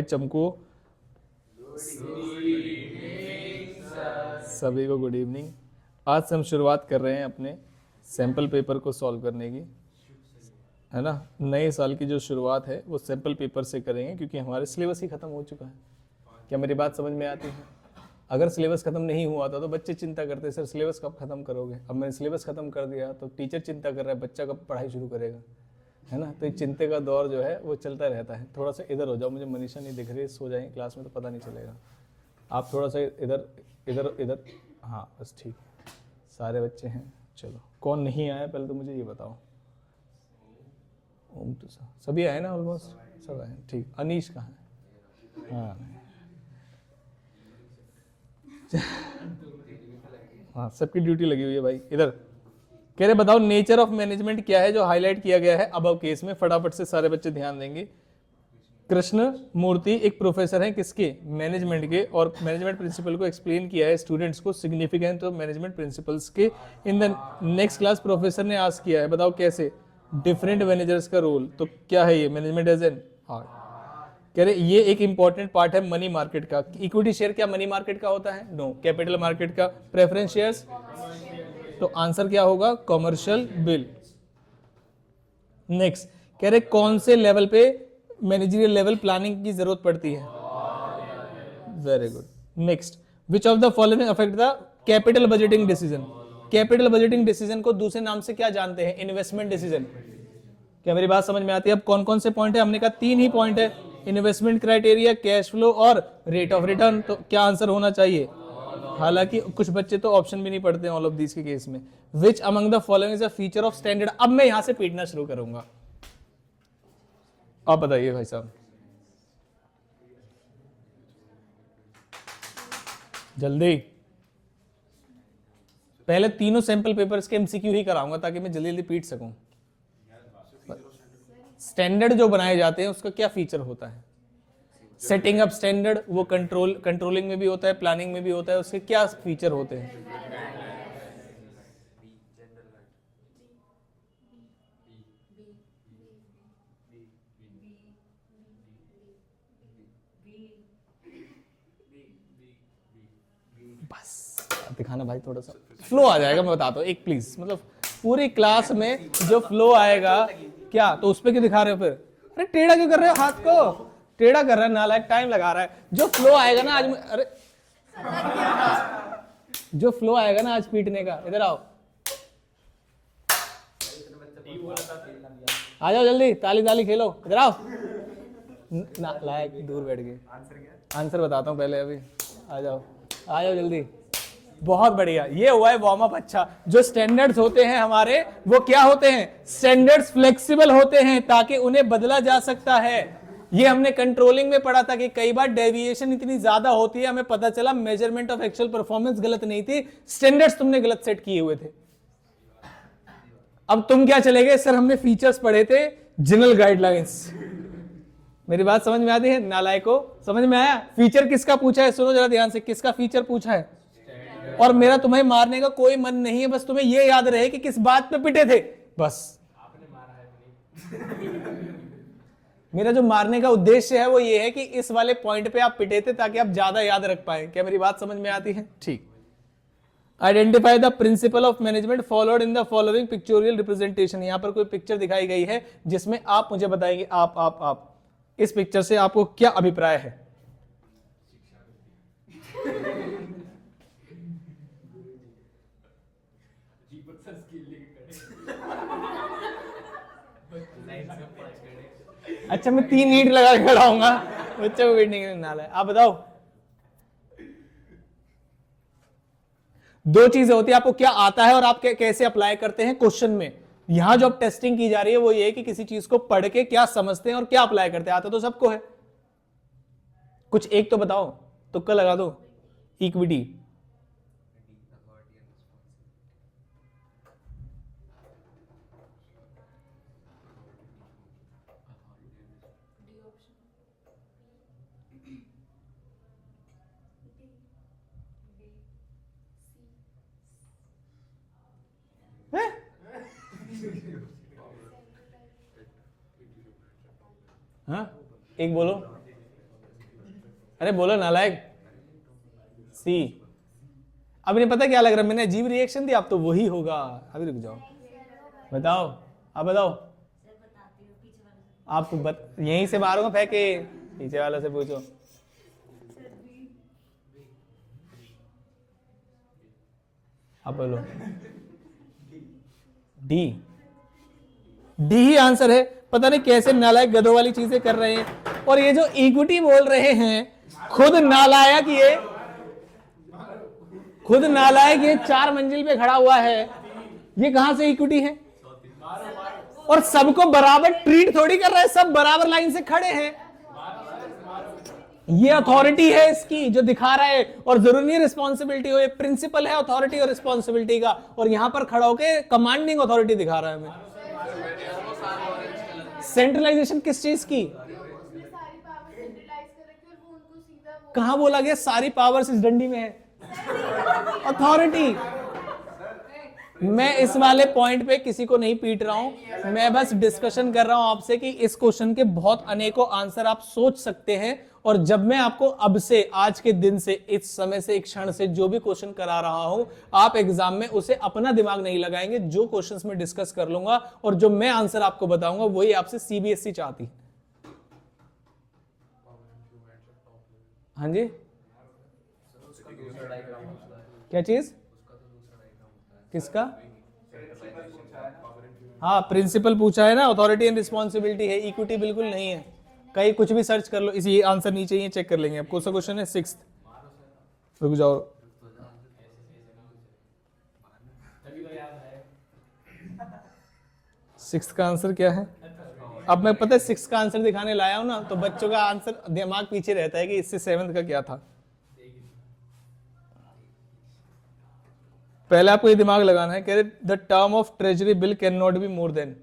चमको सभी को गुड इवनिंग। आज से हम शुरुआत कर रहे हैं अपने सैंपल पेपर को सॉल्व करने की, है ना। नए साल की जो शुरुआत है वो सैंपल पेपर से करेंगे क्योंकि हमारे सिलेबस ही ख़त्म हो चुका है। क्या मेरी बात समझ में आती है? अगर सिलेबस ख़त्म नहीं हुआ था तो बच्चे चिंता करते सर सिलेबस कब ख़त्म करोगे। अब मैंने सिलेबस ख़त्म कर दिया तो टीचर चिंता कर रहा है बच्चा कब पढ़ाई शुरू करेगा, है ना। तो चिंता का दौर जो है वो चलता रहता है। थोड़ा सा इधर हो जाओ, मुझे मनीषा नहीं दिख रही, सो जाएंगे क्लास में तो पता नहीं चलेगा। आप थोड़ा सा इधर इधर इधर, हाँ बस ठीक है। सारे बच्चे हैं। चलो कौन नहीं आया पहले तो मुझे ये बताओ। ओम तो सभी आए ना, ऑलमोस्ट सब आए। ठीक, अनीश कहाँ है? हाँ हाँ सबकी ड्यूटी लगी हुई है भाई। इधर कह रहे बताओ नेचर ऑफ मैनेजमेंट क्या है जो हाईलाइट किया गया है अबव केस में। फटाफट से सारे बच्चे ध्यान देंगे। कृष्ण मूर्ति एक प्रोफेसर हैं किसके? मैनेजमेंट के, और मैनेजमेंट प्रिंसिपल को एक्सप्लेन किया है स्टूडेंट्स को सिग्निफिकेंस ऑफ मैनेजमेंट प्रिंसिपल्स के। In the next class professor ने आस्क किया है बताओ कैसे डिफरेंट मैनेजर्स का रोल। तो क्या है ये? Management as an art. कह रहे ये एक इंपॉर्टेंट पार्ट है मनी मार्केट का। इक्विटी शेयर क्या मनी मार्केट का होता है? नो। कैपिटल मार्केट का? Preference shares. तो आंसर क्या होगा? Commercial bill. नेक्स्ट कह रहे कौन से लेवल पे मैनेजरियल लेवल प्लानिंग की जरूरत पड़ती है? Very good. Next which of the following affect the capital budgeting decision. Capital budgeting decision को दूसरे नाम से क्या जानते हैं? Investment decision. क्या मेरी बात समझ में आती है? अब कौन कौन से पॉइंट है? हमने कहा 3 ही पॉइंट है, इन्वेस्टमेंट क्राइटेरिया, कैश फ्लो और रेट ऑफ रिटर्न। तो क्या आंसर होना चाहिए? हालांकि कुछ बच्चे तो ऑप्शन भी नहीं पढ़ते हैं ऑल ऑफ दिस के केस में। Which among the following is a feature of standard. अब मैं यहां से पीटना शुरू करूंगा, आप बताइए भाई साहब जल्दी। पहले तीनों सैंपल पेपर्स के एमसीक्यू ही कराऊंगा ताकि मैं जल्दी जल्दी पीट सकूं। स्टैंडर्ड जो बनाए जाते हैं उसका क्या फीचर होता है? सेटिंग अप स्टैंडर्ड, वो कंट्रोलिंग में भी होता है, प्लानिंग में भी होता है। उसके क्या फीचर होते हैं? बस दिखाना भाई, थोड़ा सा फ्लो आ जाएगा। मैं बताता हूँ एक प्लीज, मतलब पूरी क्लास में जो फ्लो आएगा क्या, तो उस पर क्यों दिखा रहे हो फिर? अरे टेढ़ा क्यों कर रहे हो? हाथ को टेढ़ा कर रहा है नालायक, टाइम लगा रहा है। जो फ्लो आएगा ना आज अरे जो फ्लो आएगा ना आज पीटने का, इधर आओ, आ जाओ जल्दी, ताली ताली खेलो, इधर आओ। नालायक दूर बैठ गए। आंसर बताता हूँ पहले, अभी आ जाओ जल्दी। बहुत बढ़िया, ये हुआ है वार्म अप। अच्छा, जो स्टैंडर्ड्स होते हैं हमारे वो क्या होते हैं? स्टैंडर्ड्स फ्लेक्सिबल होते हैं ताकि उन्हें बदला जा सकता है। ये हमने कंट्रोलिंग में पढ़ा था कि कई बार डेविएशन इतनी ज्यादा होती है, हमें पता चला मेजरमेंट ऑफ एक्चुअल परफॉर्मेंस गलत नहीं थी, स्टैंडर्ड्स तुमने गलत सेट किए हुए थे। अब तुम क्या चले गए? सर हमने फीचर्स पढ़े थे, जनरल गाइडलाइंस। मेरी बात समझ में आती है नालायको? समझ में आया? फीचर किसका पूछा है? सुनो जरा ध्यान से, किसका फीचर पूछा है? और मेरा तुम्हें मारने का कोई मन नहीं है, बस तुम्हें यह याद रहे कि किस बात पे पिटे थे, बस। मेरा जो मारने का उद्देश्य है वो ये है कि इस वाले पॉइंट पे आप पिटे थे ताकि आप ज्यादा याद रख पाए। क्या मेरी बात समझ में आती है? ठीक। Identify the principle of management followed in the following pictorial representation. यहां पर कोई पिक्चर दिखाई गई है जिसमें आप मुझे बताएंगे, आप इस पिक्चर से आपको क्या अभिप्राय है? अच्छा, मैं 3 ईंट लगा के खड़ा हूंगा, बच्चे को बैठने के लिए नाला है। आप बताओ, 2 चीजें होती है, आपको क्या आता है और आप कैसे अप्लाई करते हैं क्वेश्चन में। यहां जो अब टेस्टिंग की जा रही है वो ये है कि किसी चीज को पढ़ के क्या समझते हैं और क्या अप्लाई करते हैं। आता तो सबको है, कुछ एक तो बताओ, तुक्का लगा दो। इक्विटी, हाँ एक बोलो। अरे बोलो नालायक। सी। अब नहीं पता क्या लग रहा है, मैंने अजीब रिएक्शन दी, आप तो वही होगा। अभी रुक जाओ, बताओ, अब बताओ। आप यहीं से मारूंगा फेंके, पीछे वालों से पूछो। आप बोलो। डी। डी ही आंसर है। पता नहीं कैसे नालायक गधों वाली चीजें कर रहे हैं। और ये जो इक्विटी बोल रहे हैं, खुद नालायक ये, खुद नालायक ये 4 मंजिल पे खड़ा हुआ है, ये कहां से इक्विटी है? और सबको बराबर ट्रीट थोड़ी कर रहा है, सब बराबर लाइन से खड़े हैं। ये अथॉरिटी है इसकी जो दिखा रहा है, और जरूरी नहीं रिस्पॉन्सिबिलिटी हो, ये प्रिंसिपल है अथॉरिटी और रिस्पॉन्सिबिलिटी का, और यहां पर खड़ा होकर कमांडिंग अथॉरिटी दिखा रहा है हमें। सेंट्रलाइजेशन किस चीज की? कहां बोला गया सारी पावर्स इस डंडी में है? अथॉरिटी। मैं इस वाले पॉइंट पे किसी को नहीं पीट रहा हूं, मैं बस डिस्कशन कर रहा हूं आपसे कि इस क्वेश्चन के बहुत अनेकों आंसर आप सोच सकते हैं। और जब मैं आपको अब से, आज के दिन से, इस समय से, एक क्षण से जो भी क्वेश्चन करा रहा हूं, आप एग्जाम में उसे अपना दिमाग नहीं लगाएंगे। जो क्वेश्चंस में डिस्कस कर लूंगा और जो मैं आंसर आपको बताऊंगा वही आपसे सीबीएसई चाहती है। हाँ जी, क्या चीज? किसका? हाँ, प्रिंसिपल पूछा है ना, अथॉरिटी एंड रिस्पॉन्सिबिलिटी है, इक्विटी बिल्कुल नहीं है। कहीं कुछ भी सर्च कर लो, इसी आंसर नीचे ही चेक कर लेंगे। अब कौन सा क्वेश्चन है? 6th। रुक जाओ, सिक्स्थ का आंसर क्या है? अब मैं पता है 6 का आंसर दिखाने लाया हूं ना, तो बच्चों का आंसर दिमाग पीछे रहता है कि इससे 7th का क्या था। पहले आपको ये दिमाग लगाना है, कह रहे the term of treasury bill can not be more than,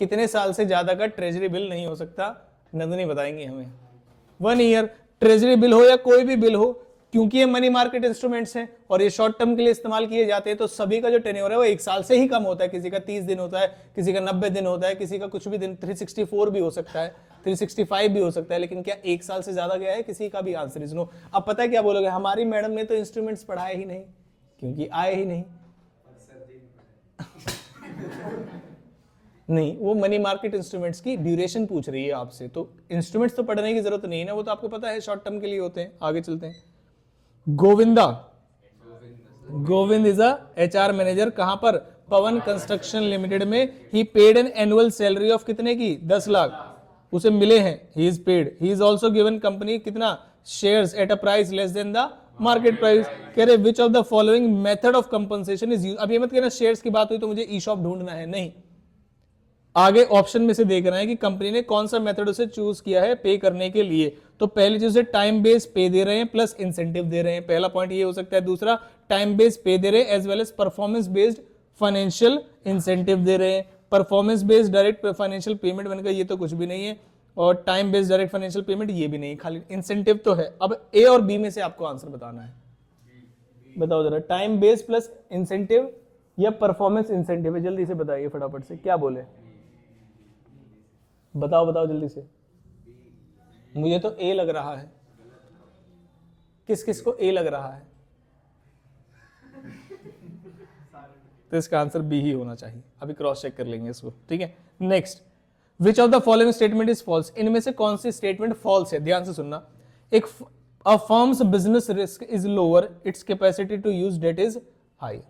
कितने साल से ज्यादा का ट्रेजरी बिल नहीं हो सकता। नंदनी बताएंगे हमें। 1 ईयर ट्रेजरी बिल हो या कोई भी बिल हो, क्योंकि ये मनी मार्केट इंस्ट्रूमेंट्स हैं और ये शॉर्ट टर्म के लिए इस्तेमाल किए जाते हैं, तो सभी का जो टेन्योर है वो 1 साल से ही कम होता है। किसी का 30 दिन होता है, किसी का 90 दिन होता है, किसी का कुछ भी दिन, 364 भी हो सकता है, 365 भी हो सकता है, लेकिन क्या 1 साल से ज्यादा गया है किसी का भी? Answer is no. अब पता है क्या बोलोगे, हमारी मैडम ने तो इंस्ट्रूमेंट्स पढ़ाए ही नहीं, क्योंकि आए ही नहीं। नहीं, वो मनी मार्केट इंस्ट्रूमेंट्स की ड्यूरेशन पूछ रही है आपसे, तो इंस्ट्रूमेंट्स तो पढ़ने की जरूरत नहीं है ना, वो तो आपको पता है शॉर्ट टर्म के लिए होते हैं। आगे चलते हैं। Govinda, Govind is a HR manager, कहां पर? पवन कंस्ट्रक्शन लिमिटेड में। He paid an annual salary of कितने की? 10 लाख उसे मिले हैं। He is paid. He is also given company कितना? Shares at a price less than the market price. कह रहे which of the following method of compensation is use. अब ये मत कहना शेयर्स की बात हुई तो मुझे ई शॉप ढूंढना है, नहीं, आगे ऑप्शन में से देख रहे हैं कि कंपनी ने कौन सा मेथड उसे चूज किया है पे करने के लिए। तो पहली चीज टाइम बेस्ड पे दे रहे हैं प्लस इंसेंटिव दे रहे हैं, पहला पॉइंट ये हो सकता है। दूसरा, टाइम बेस्ड पे दे रहे हैं as well as performance based financial incentive दे रहे हैं। Performance based direct financial payment बनकर ये तो कुछ भी नहीं है, और time based direct financial payment ये भी नहीं, खाली इंसेंटिव तो है। अब ए और बी में से आपको आंसर बताना है, बताओ जरा, टाइम बेस्ड प्लस इंसेंटिव या परफॉर्मेंस इंसेंटिव है? जल्दी से बताइए फटाफट से, क्या बोले? बताओ बताओ जल्दी से। मुझे तो ए लग रहा है, किस किस को ए लग रहा है? तो इसका आंसर बी ही होना चाहिए। अभी क्रॉस चेक कर लेंगे इसको, ठीक है। Next, which of the following statement is false. इनमें से कौन सी स्टेटमेंट फॉल्स है? ध्यान से सुनना। एक a firm's business risk is lower, its capacity to use debt is high.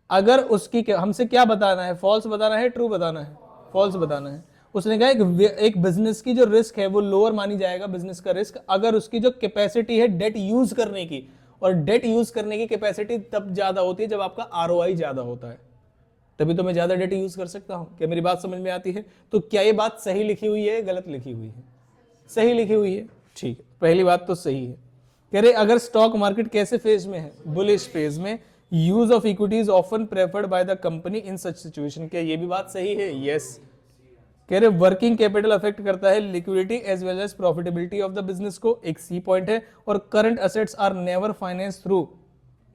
अगर उसकी हमसे क्या बताना है? फॉल्स बताना है, ट्रू बताना है? फॉल्स बताना है। उसने कहा एक बिजनेस की जो रिस्क है वो लोअर मानी जाएगा, बिजनेस का रिस्क, अगर उसकी जो कैपेसिटी है डेट यूज करने की, और डेट यूज करने की कैपेसिटी तब ज्यादा होती है जब आपका आरओआई ज्यादा होता है, तभी तो मैं ज्यादा डेट यूज कर सकता हूं। क्या मेरी बात समझ में आती है? तो क्या ये बात सही लिखी हुई है, गलत लिखी हुई है? सही लिखी हुई है, ठीक है, पहली बात तो सही है। कह रहे अगर स्टॉक मार्केट कैसे फेज में है? बुलिश फेज में। Use of equity is often preferred by the company in such situation. क्या ये भी बात सही है? यस। कह रहे वर्किंग कैपिटल अफेक्ट करता है liquidity as well as profitability of the business को, एक सी पॉइंट है। और current assets are never finance through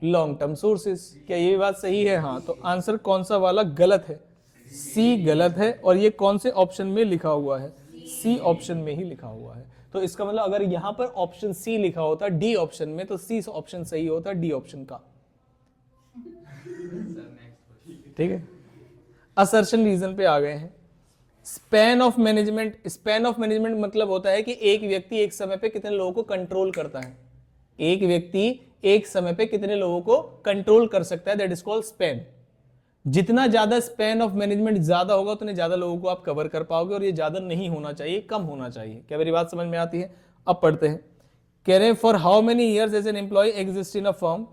long term sources. क्या ये बात सही है? हाँ। तो आंसर कौन सा वाला गलत है? सी गलत है। और ये कौन से ऑप्शन में लिखा हुआ है? सी ऑप्शन में ही लिखा हुआ है। तो तो इसका मतलब अगर यहां पर ऑप्शन सी लिखा होता डी ऑप्शन में, तो सी ऑप्शन सही होता डी ऑप्शन का। ठीक है, असर्शन रीजन पे आ गए हैं। Span of management, span of management मतलब होता है कि एक व्यक्ति एक समय पे कितने लोगों को कंट्रोल करता है। एक व्यक्ति एक समय पे कितने लोगों को कंट्रोल कर सकता है, दैट इज कॉल्ड स्पैन। जितना ज्यादा स्पैन ऑफ मैनेजमेंट ज्यादा होगा उतने ज्यादा लोगों को आप कवर कर पाओगे, और ये ज्यादा नहीं होना चाहिए, कम होना चाहिए। क्या मेरी बात समझ में आती है? अब पढ़ते हैं। कह रहे for how many years as an employ exist in a firm,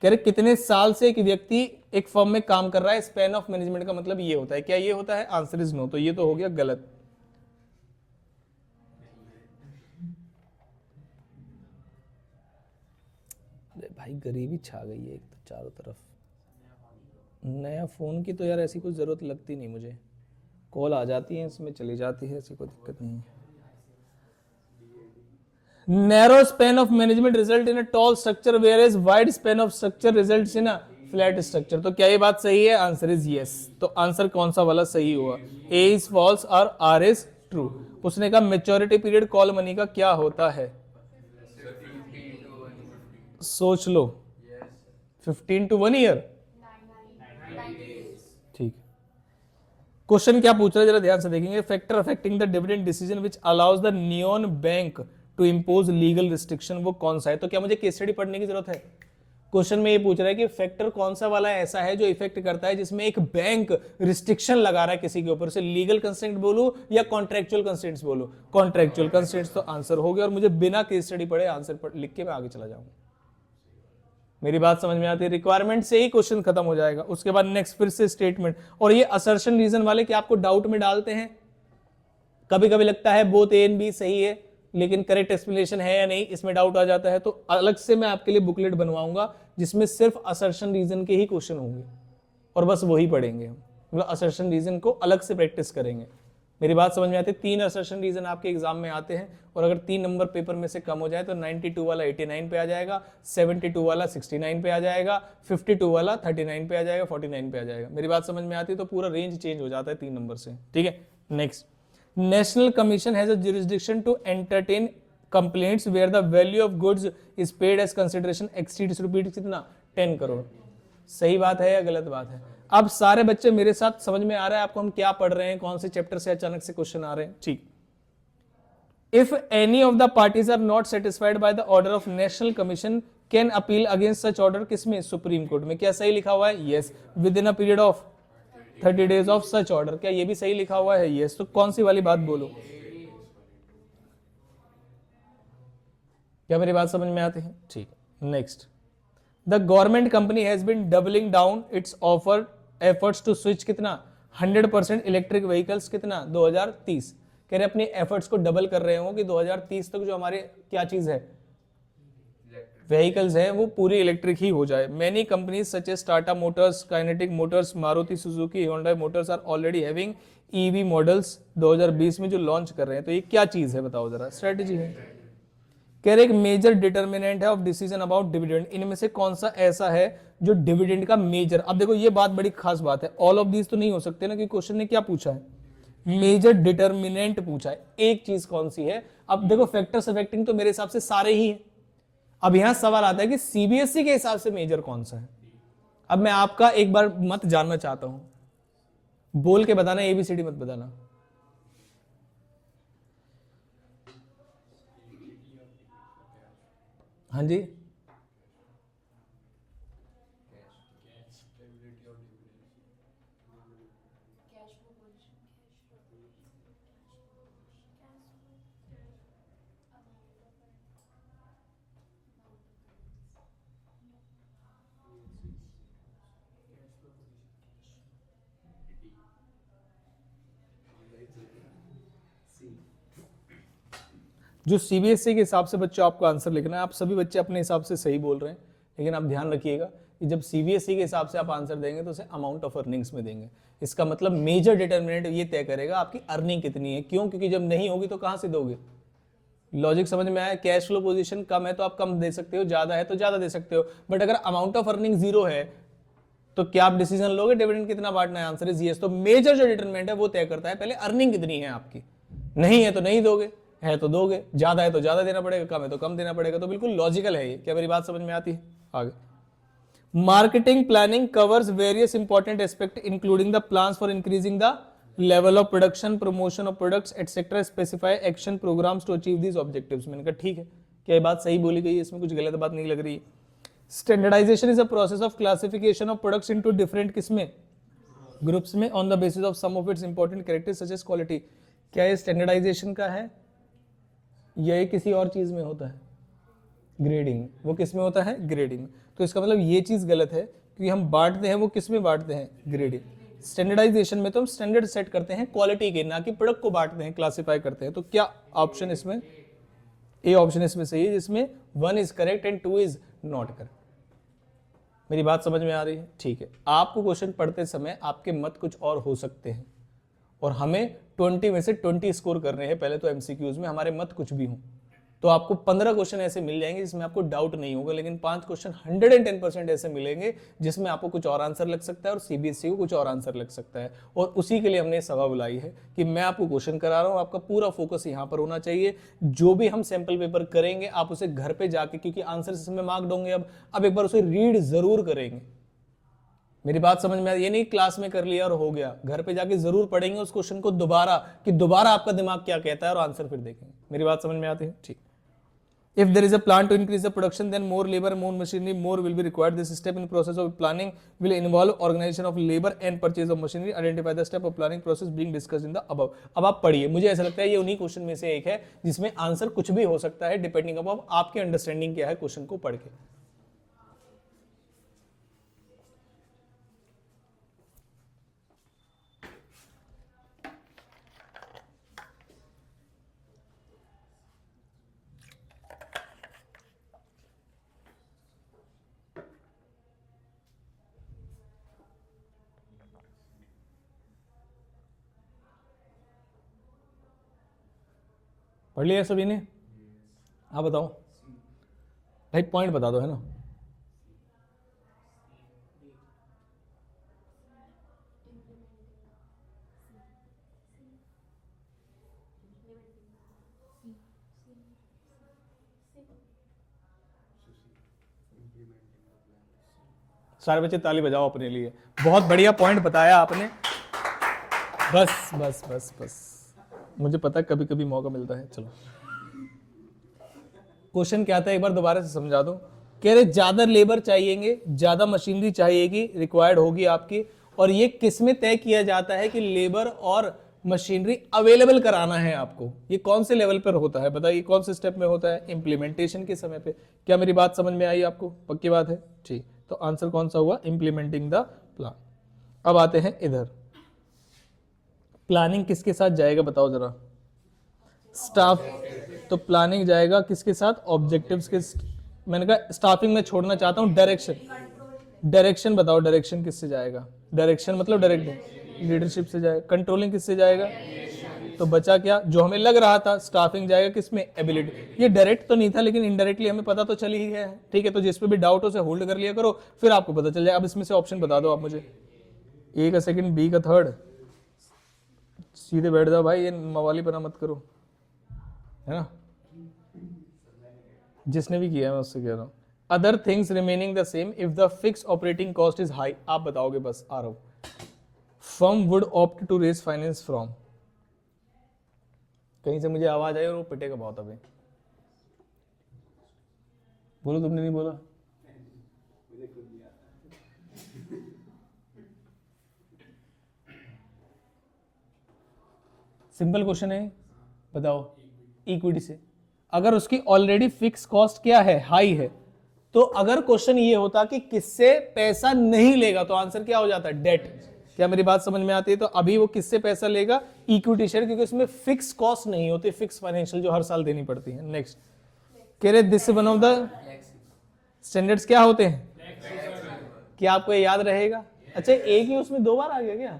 कह रहे कितने साल से एक व्यक्ति एक फर्म में काम कर रहा है। स्पैन ऑफ मैनेजमेंट का मतलब ये होता है। क्या ये होता है? Answer is no. तो ये तो हो गया गलत। भाई गरीबी छा गई है एक तो चारों तरफ। नया फोन की तो यार ऐसी कोई जरूरत लगती नहीं मुझे, कॉल आ जाती है इसमें चली जाती है, ऐसी कोई दिक्कत नहीं है। Narrow span of management result in a tall structure whereas wide span of structure results in a flat structure. तो क्या ये बात सही है? Answer is yes. तो आंसर कौन सा वाला सही हुआ? ए इज फॉल्स और आर इज ट्रू। उसने कहा मेच्योरिटी पीरियड कॉल मनी का क्या होता है? सोच लो। 15 to 1 ईयर। ठीक। क्वेश्चन क्या पूछ रहा है जरा ध्यान से देखेंगे। Factor affecting the dividend decision which allows the neon bank to impose legal restriction, वो कौन सा है? तो क्या मुझे केस स्टडी पढ़ने की जरूरत है? क्वेश्चन में ये पूछ रहा है कि फैक्टर कौन सा वाला ऐसा है जो इफेक्ट करता है जिसमें एक बैंक रिस्ट्रिक्शन लगा रहा है किसी के ऊपर से। लीगल कंस्ट्रेंट बोलूं या कॉन्ट्रेक्चुअल कंस्ट्रेंट्स बोलूं? Contractual constraints. तो आंसर हो गया, और मुझे बिना केस स्टडी पढ़े आंसर लिख के मैं आगे चला जाऊंगा। मेरी बात समझ में आती है? रिक्वायरमेंट से ही क्वेश्चन खत्म हो जाएगा। उसके बाद नेक्स्ट फिर से स्टेटमेंट। और ये असर्शन रीजन वाले क्या आपको डाउट में डालते हैं? कभी कभी लगता है बोथ ए एंड बी सही है, लेकिन करेक्ट एक्सप्लेनेशन है या नहीं, इसमें डाउट आ जाता है। तो अलग से मैं आपके लिए बुकलेट बनवाऊंगा जिसमें सिर्फ असर्शन रीजन के ही क्वेश्चन होंगे, और बस वही पढ़ेंगे हम। मतलब असर्शन रीजन को अलग से प्रैक्टिस करेंगे। मेरी बात समझ में आती है? 3 असर्शन रीजन आपके एग्जाम में आते हैं, और अगर 3 नंबर पेपर में से कम हो जाए तो 92 वाला 89 पे आ जाएगा, 72 वाला 69 पे आ जाएगा, 52 वाला 39 पे आ जाएगा, 49 पे आ जाएगा। मेरी बात समझ में आती है? तो पूरा रेंज चेंज हो जाता है 3 नंबर से। ठीक है, next. National commission has a jurisdiction to entertain complaints where the value of goods is paid as consideration exceeds rupees कितना? 10 करोड़। सही बात है या गलत बात है? अब सारे बच्चे मेरे साथ समझ में आ रहा है आपको हम क्या पढ़ रहे हैं, कौन से चैप्टर से अचानक से क्वेश्चन आ रहे हैं? ठीक। If any of the parties are not satisfied by the order of national commission can appeal against such order, किसमें? सुप्रीम कोर्ट में। क्या सही लिखा हुआ है? Yes. Within a period of 30 days of such order. क्या ये भी सही लिखा हुआ है? यस। तो कौन सी वाली बात बोलो? क्या मेरी बात समझ में आती है? ठीक। Next. The government company has been doubling down its offer efforts to switch कितना? 100% इलेक्ट्रिक व्हीकल्स कितना? 2030। कह रहे अपने एफर्ट्स को डबल कर रहे हो कि 2030 तक जो हमारे क्या चीज है, व्हीकल्स है, वो पूरी इलेक्ट्रिक ही हो जाए। Many companies such as Tata Motors, Kinetic Motors, Maruti Suzuki, Honda Motors are already having EV models 2020 में जो लॉन्च कर रहे हैं। तो ये क्या चीज है बताओ जरा? स्ट्रेटेजी है। कह रहे एक मेजर डिटर्मिनेंट है ऑफ डिसीजन अबाउट डिविडेंड, इनमें से कौन सा ऐसा है जो डिविडेंड का मेजर? अब देखो ये बात बड़ी खास बात है, ऑल ऑफ दीज तो नहीं हो सकते ना, क्योंकि क्वेश्चन ने क्या पूछा है? मेजर डिटर्मिनेंट पूछा है। एक चीज कौन सी है? अब देखो फैक्टर्स अफेक्टिंग तो मेरे हिसाब से सारे ही हैं। अब यहां सवाल आता है कि सीबीएसई के हिसाब से मेजर कौन सा है। अब मैं आपका एक बार मत जानना चाहता हूं, बोल के बताना, एबीसीडी मत बताना। हाँ जी, जो सीबीएसई के हिसाब से बच्चों आपको आंसर लिखना है, आप सभी बच्चे अपने हिसाब से सही बोल रहे हैं, लेकिन आप ध्यान रखिएगा कि जब सीबीएसई के हिसाब से आप आंसर देंगे तो उसे अमाउंट ऑफ अर्निंग्स में देंगे। इसका मतलब मेजर डिटर्मिनेंट ये तय करेगा आपकी अर्निंग कितनी है। क्यों? क्योंकि जब नहीं होगी तो कहां से दोगे? लॉजिक समझ में आया? कैश फ्लो पोजीशन कम है तो आप कम दे सकते हो, ज्यादा है तो ज्यादा दे सकते हो, बट अगर अमाउंट ऑफ अर्निंग 0 है तो क्या आप डिसीजन लोगे डिविडेंड कितना बांटना है? Answer is yes. तो मेजर जो डिटरमिनेंट है वो तय करता है पहले अर्निंग कितनी है आपकी, नहीं है तो नहीं दोगे। है तो दोगे, ज्यादा है तो ज्यादा देना पड़ेगा, कम है तो कम देना पड़ेगा। तो बिल्कुल लॉजिकल है ये। क्या मेरी बात समझ में आती है? आगे, marketing planning covers various important aspect including the plans for increasing the level of production, promotion of products etcetera, specify action programs to achieve these objectives. मैंने कहा ठीक है, क्या ये बात सही बोली गई है, इसमें कुछ गलत बात नहीं लग रही है। Standardisation is a process of classification of products into different किस्में, ग्रुप्स में, on the basis of some of its important characters such as quality. क्या ये स्टैंडर्डाइजेशन का है या ये किसी और चीज में होता है? ग्रेडिंग। वो किस में होता है? ग्रेडिंग। तो इसका मतलब ये चीज गलत है, क्योंकि हम बांटते हैं वो किस में बांटते हैं? ग्रेडिंग। स्टैंडर्डाइजेशन में तो हम स्टैंडर्ड सेट करते हैं क्वालिटी के, ना कि प्रोडक्ट को बांटते हैं, क्लासिफाई करते हैं। तो क्या ऑप्शन इसमें, ए ऑप्शन इसमें सही है, जिसमें 1 is correct and 2 is not correct. मेरी बात समझ में आ रही है? ठीक है। आपको क्वेश्चन पढ़ते समय आपके मत कुछ और हो सकते हैं, और हमें 20 में से 20 स्कोर करने हैं पहले तो एमसीक्यूज में, हमारे मत कुछ भी हों। तो आपको 15 क्वेश्चन ऐसे मिल जाएंगे जिसमें आपको डाउट नहीं होगा, लेकिन 5 क्वेश्चन 110% ऐसे मिलेंगे जिसमें आपको कुछ और आंसर लग सकता है और सीबीएसई को कुछ और आंसर लग सकता है। और उसी के लिए हमने सभा बुलाई है कि मैं आपको क्वेश्चन करा रहा हूं, आपका पूरा फोकस यहां पर होना चाहिए। जो भी हम सैंपल पेपर करेंगे आप उसे घर पे जाके, क्योंकि आंसर इसमें मार्क होंगे, अब एक बार उसे रीड जरूर करेंगे। मेरी बात समझ में आ रही है? ये नहीं क्लास में कर लिया और हो गया, घर पे जाके जरूर पढ़ेंगे उस क्वेश्चन को दोबारा, कि दोबारा आपका दिमाग क्या कहता है, और आंसर फिर देखेंगे। मेरी बात समझ में आती है? ठीक। If there is a plan to increase the production, then more labor, more machinery, more will be required. This step in process of planning will involve organization of labor and purchase of machinery. Identify the step of planning process being discussed in the above. अब आप पढ़िए, मुझे ऐसा लगता है ये उन्हीं question में से एक है जिसमें आंसर कुछ भी हो सकता है, डिपेंडिंग अपॉन आपकी अंडरस्टैंडिंग क्या है क्वेश्चन को पढ़ के। पढ़ लिया सभी ने? आप बताओ भाई, पॉइंट बता दो, है ना? सारे बच्चे ताली बजाओ अपने लिए, बहुत बढ़िया पॉइंट बताया आपने। बस बस बस बस, मुझे पता है कभी कभी मौका मिलता है। चलो, क्वेश्चन क्या था एक बार दोबारा से समझा दो। कह रहे ज्यादा लेबर चाहिएंगे, ज्यादा मशीनरी चाहिएगी, रिक्वायर्ड होगी आपकी, और ये किस में तय किया जाता है कि लेबर और मशीनरी अवेलेबल कराना है आपको? ये कौन से लेवल पर होता है बताइए, कौन से स्टेप में होता है? इंप्लीमेंटेशन के समय पे। क्या मेरी बात समझ में आई आपको? पक्की बात है? ठीक। तो आंसर कौन सा हुआ? Implementing the plan. अब आते हैं इधर, प्लानिंग किसके साथ जाएगा बताओ जरा? स्टाफ। तो प्लानिंग जाएगा किसके साथ? ऑब्जेक्टिव्स के। मैंने कहा स्टाफिंग में छोड़ना चाहता हूं। डायरेक्शन, डायरेक्शन बताओ, डायरेक्शन किससे जाएगा? डायरेक्शन मतलब डायरेक्ट लीडरशिप से जाएगा। कंट्रोलिंग किससे जाएगा? तो बचा क्या जो हमें लग रहा था? स्टाफिंग जाएगा किसमें? एबिलिटी। ये डायरेक्ट तो नहीं था, लेकिन इनडायरेक्टली हमें पता तो चल ही है। ठीक है, तो जिस पे भी डाउट हो उसे होल्ड कर लिया करो, फिर आपको पता चल जाए। अब इसमें से ऑप्शन बता दो आप मुझे, ए का सेकंड, बी का थर्ड। सीधे बैठ जाओ भाई, ये मवाली बना मत करो, है ना? जिसने भी किया है मैं उससे कह रहा हूं। Other things remaining the same if the fix operating cost is high. आप बताओगे, बस आ रहा हूं। Firm would opt to raise finance from. कहीं से मुझे आवाज आई और वो पिटेगा बहुत अभी। बोलो, तुमने नहीं बोला? सिंपल क्वेश्चन है, बताओ। इक्विटी से। अगर उसकी ऑलरेडी फिक्स कॉस्ट क्या है? हाई है। तो अगर क्वेश्चन ये होता कि किससे पैसा नहीं लेगा, तो आंसर क्या हो जाता? डेट। क्या मेरी बात समझ में आती है? तो अभी वो किससे पैसा लेगा? इक्विटी शेयर, क्योंकि उसमें फिक्स कॉस्ट नहीं होती, फिक्स फाइनेंशियल जो हर साल देनी पड़ती है। नेक्स्ट, कह रहे this one of the standards क्या होते हैं? क्या आपको याद रहेगा? अच्छा, एक ही उसमें 2 बार आ गया क्या?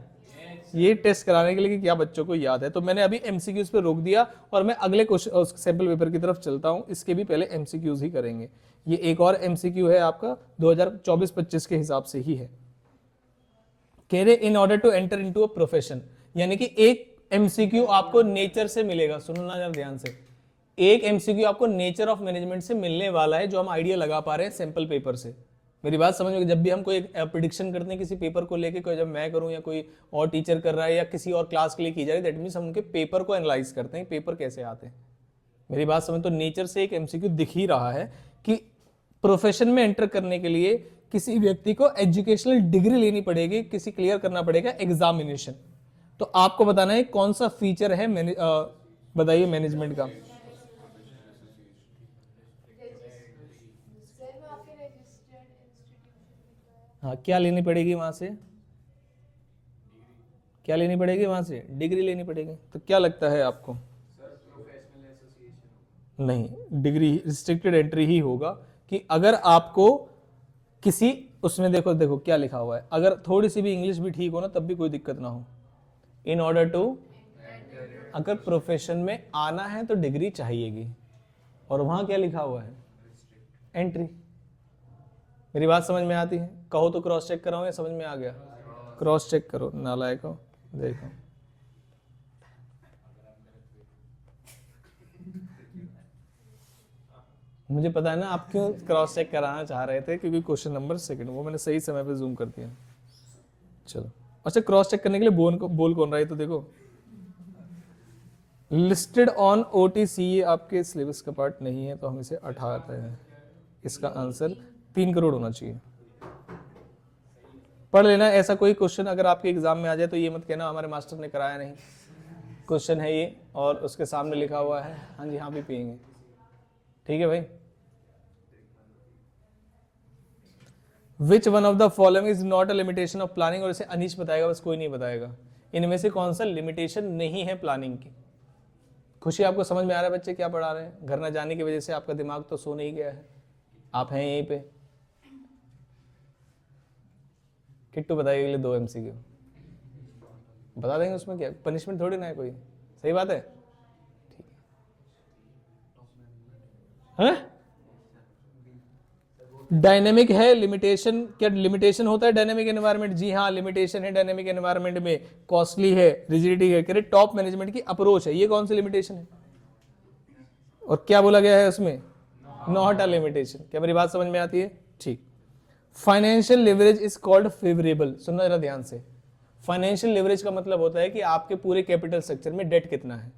ये टेस्ट कराने के लिए कि क्या बच्चों को याद है। तो मैंने अभी एमसीक्यूज पे रोक दिया और मैं अगले क्वेश्चन सैंपल पेपर की तरफ चलता हूं। इसके भी पहले एमसीक्यूज ही करेंगे। ये एक और एमसीक्यू है आपका 2024-25 के हिसाब से ही है। कह रहे in order to enter into a profession, यानी कि एक एमसीक्यू आपको नेचर से मिलेगा। सुनो ना यार ध्यान से, एक एमसीक्यू आपको नेचर ऑफ मैनेजमेंट से मिलने वाला है, जो हम आइडिया लगा पा रहे हैं सैंपल पेपर से। मेरी बात समझ में, जब भी हम कोई प्रिडिक्शन करते हैं किसी पेपर को लेके, कोई जब मैं करूं या कोई और टीचर कर रहा है या किसी और क्लास के लिए की जा रही है, दैट मीन्स हम उनके पेपर को एनालाइज करते हैं, पेपर कैसे आते हैं। मेरी बात समझ, तो नेचर से एक एमसीक्यू दिख ही रहा है कि प्रोफेशन में एंटर करने के लिए किसी व्यक्ति को एजुकेशनल डिग्री लेनी पड़ेगी, किसी क्लियर करना पड़ेगा एग्जामिनेशन। तो आपको बताना है कौन सा फीचर है, बताइए मैनेजमेंट का। हाँ, क्या लेनी पड़ेगी वहां से, क्या लेनी पड़ेगी वहां से, डिग्री लेनी पड़ेगी। तो क्या लगता है आपको? नहीं, डिग्री रिस्ट्रिक्टेड एंट्री ही होगा कि अगर आपको किसी उसमें, देखो देखो क्या लिखा हुआ है, अगर थोड़ी सी भी इंग्लिश भी ठीक हो ना तब भी कोई दिक्कत ना हो। इन ऑर्डर टू, अगर प्रोफेशन में आना है तो डिग्री चाहिएगी, और वहां क्या लिखा हुआ है, एंट्री। मेरी बात समझ में आती है? कहो तो क्रॉस चेक कराऊं या समझ में आ गया? क्रॉस चेक करो नालायक हो। देखो मुझे पता है ना आप क्यों क्रॉस चेक कराना चाह रहे थे, क्योंकि क्वेश्चन नंबर 2 वो मैंने सही समय पे जूम कर दिया। चलो, अच्छा क्रॉस चेक करने के लिए बोल कौन रहा है, तो देखो लिस्टेड ऑन ओटीसी, ये आपके सिलेबस का पार्ट नहीं है, तो हम इसे हटाते हैं। इसका आंसर 3 करोड़ होना चाहिए। पढ़ लेना, ऐसा कोई क्वेश्चन अगर आपके एग्जाम में आ जाए तो ये मत कहना हमारे मास्टर ने कराया नहीं। क्वेश्चन है ये और उसके सामने लिखा हुआ है हाँ जी हाँ भी पिएंगे, ठीक है भाई। Which one of the following is not a limitation of planning, और इसे अनीश बताएगा, बस कोई नहीं बताएगा। इनमें से कौन सा लिमिटेशन नहीं है प्लानिंग की? खुशी, आपको समझ में आ रहा है बच्चे क्या पढ़ा रहे हैं? घर न जाने की वजह से आपका दिमाग तो सो नहीं गया है, आप हैं यहीं पे। किट्टू बताइए अगले 2 एमसीक्यू बता देंगे, उसमें क्या पनिशमेंट थोड़ी ना है कोई, सही बात है, ठीक है। डायनेमिक है, लिमिटेशन क्या लिमिटेशन होता है डायनेमिक एनवायरनमेंट? जी हाँ, लिमिटेशन है डायनेमिक एनवायरनमेंट में, कॉस्टली है, रिजिडिटी है, कह रहे टॉप मैनेजमेंट की अप्रोच है। ये कौन सी लिमिटेशन है? और क्या बोला गया है उसमें? Not a limitation. क्या मेरी बात समझ में आती है? ठीक। Financial leverage is called favourable. सुनना जरा ध्यान से, फाइनेंशियल लिवरेज का मतलब होता है कि आपके पूरे कैपिटल स्ट्रक्चर में डेट कितना है।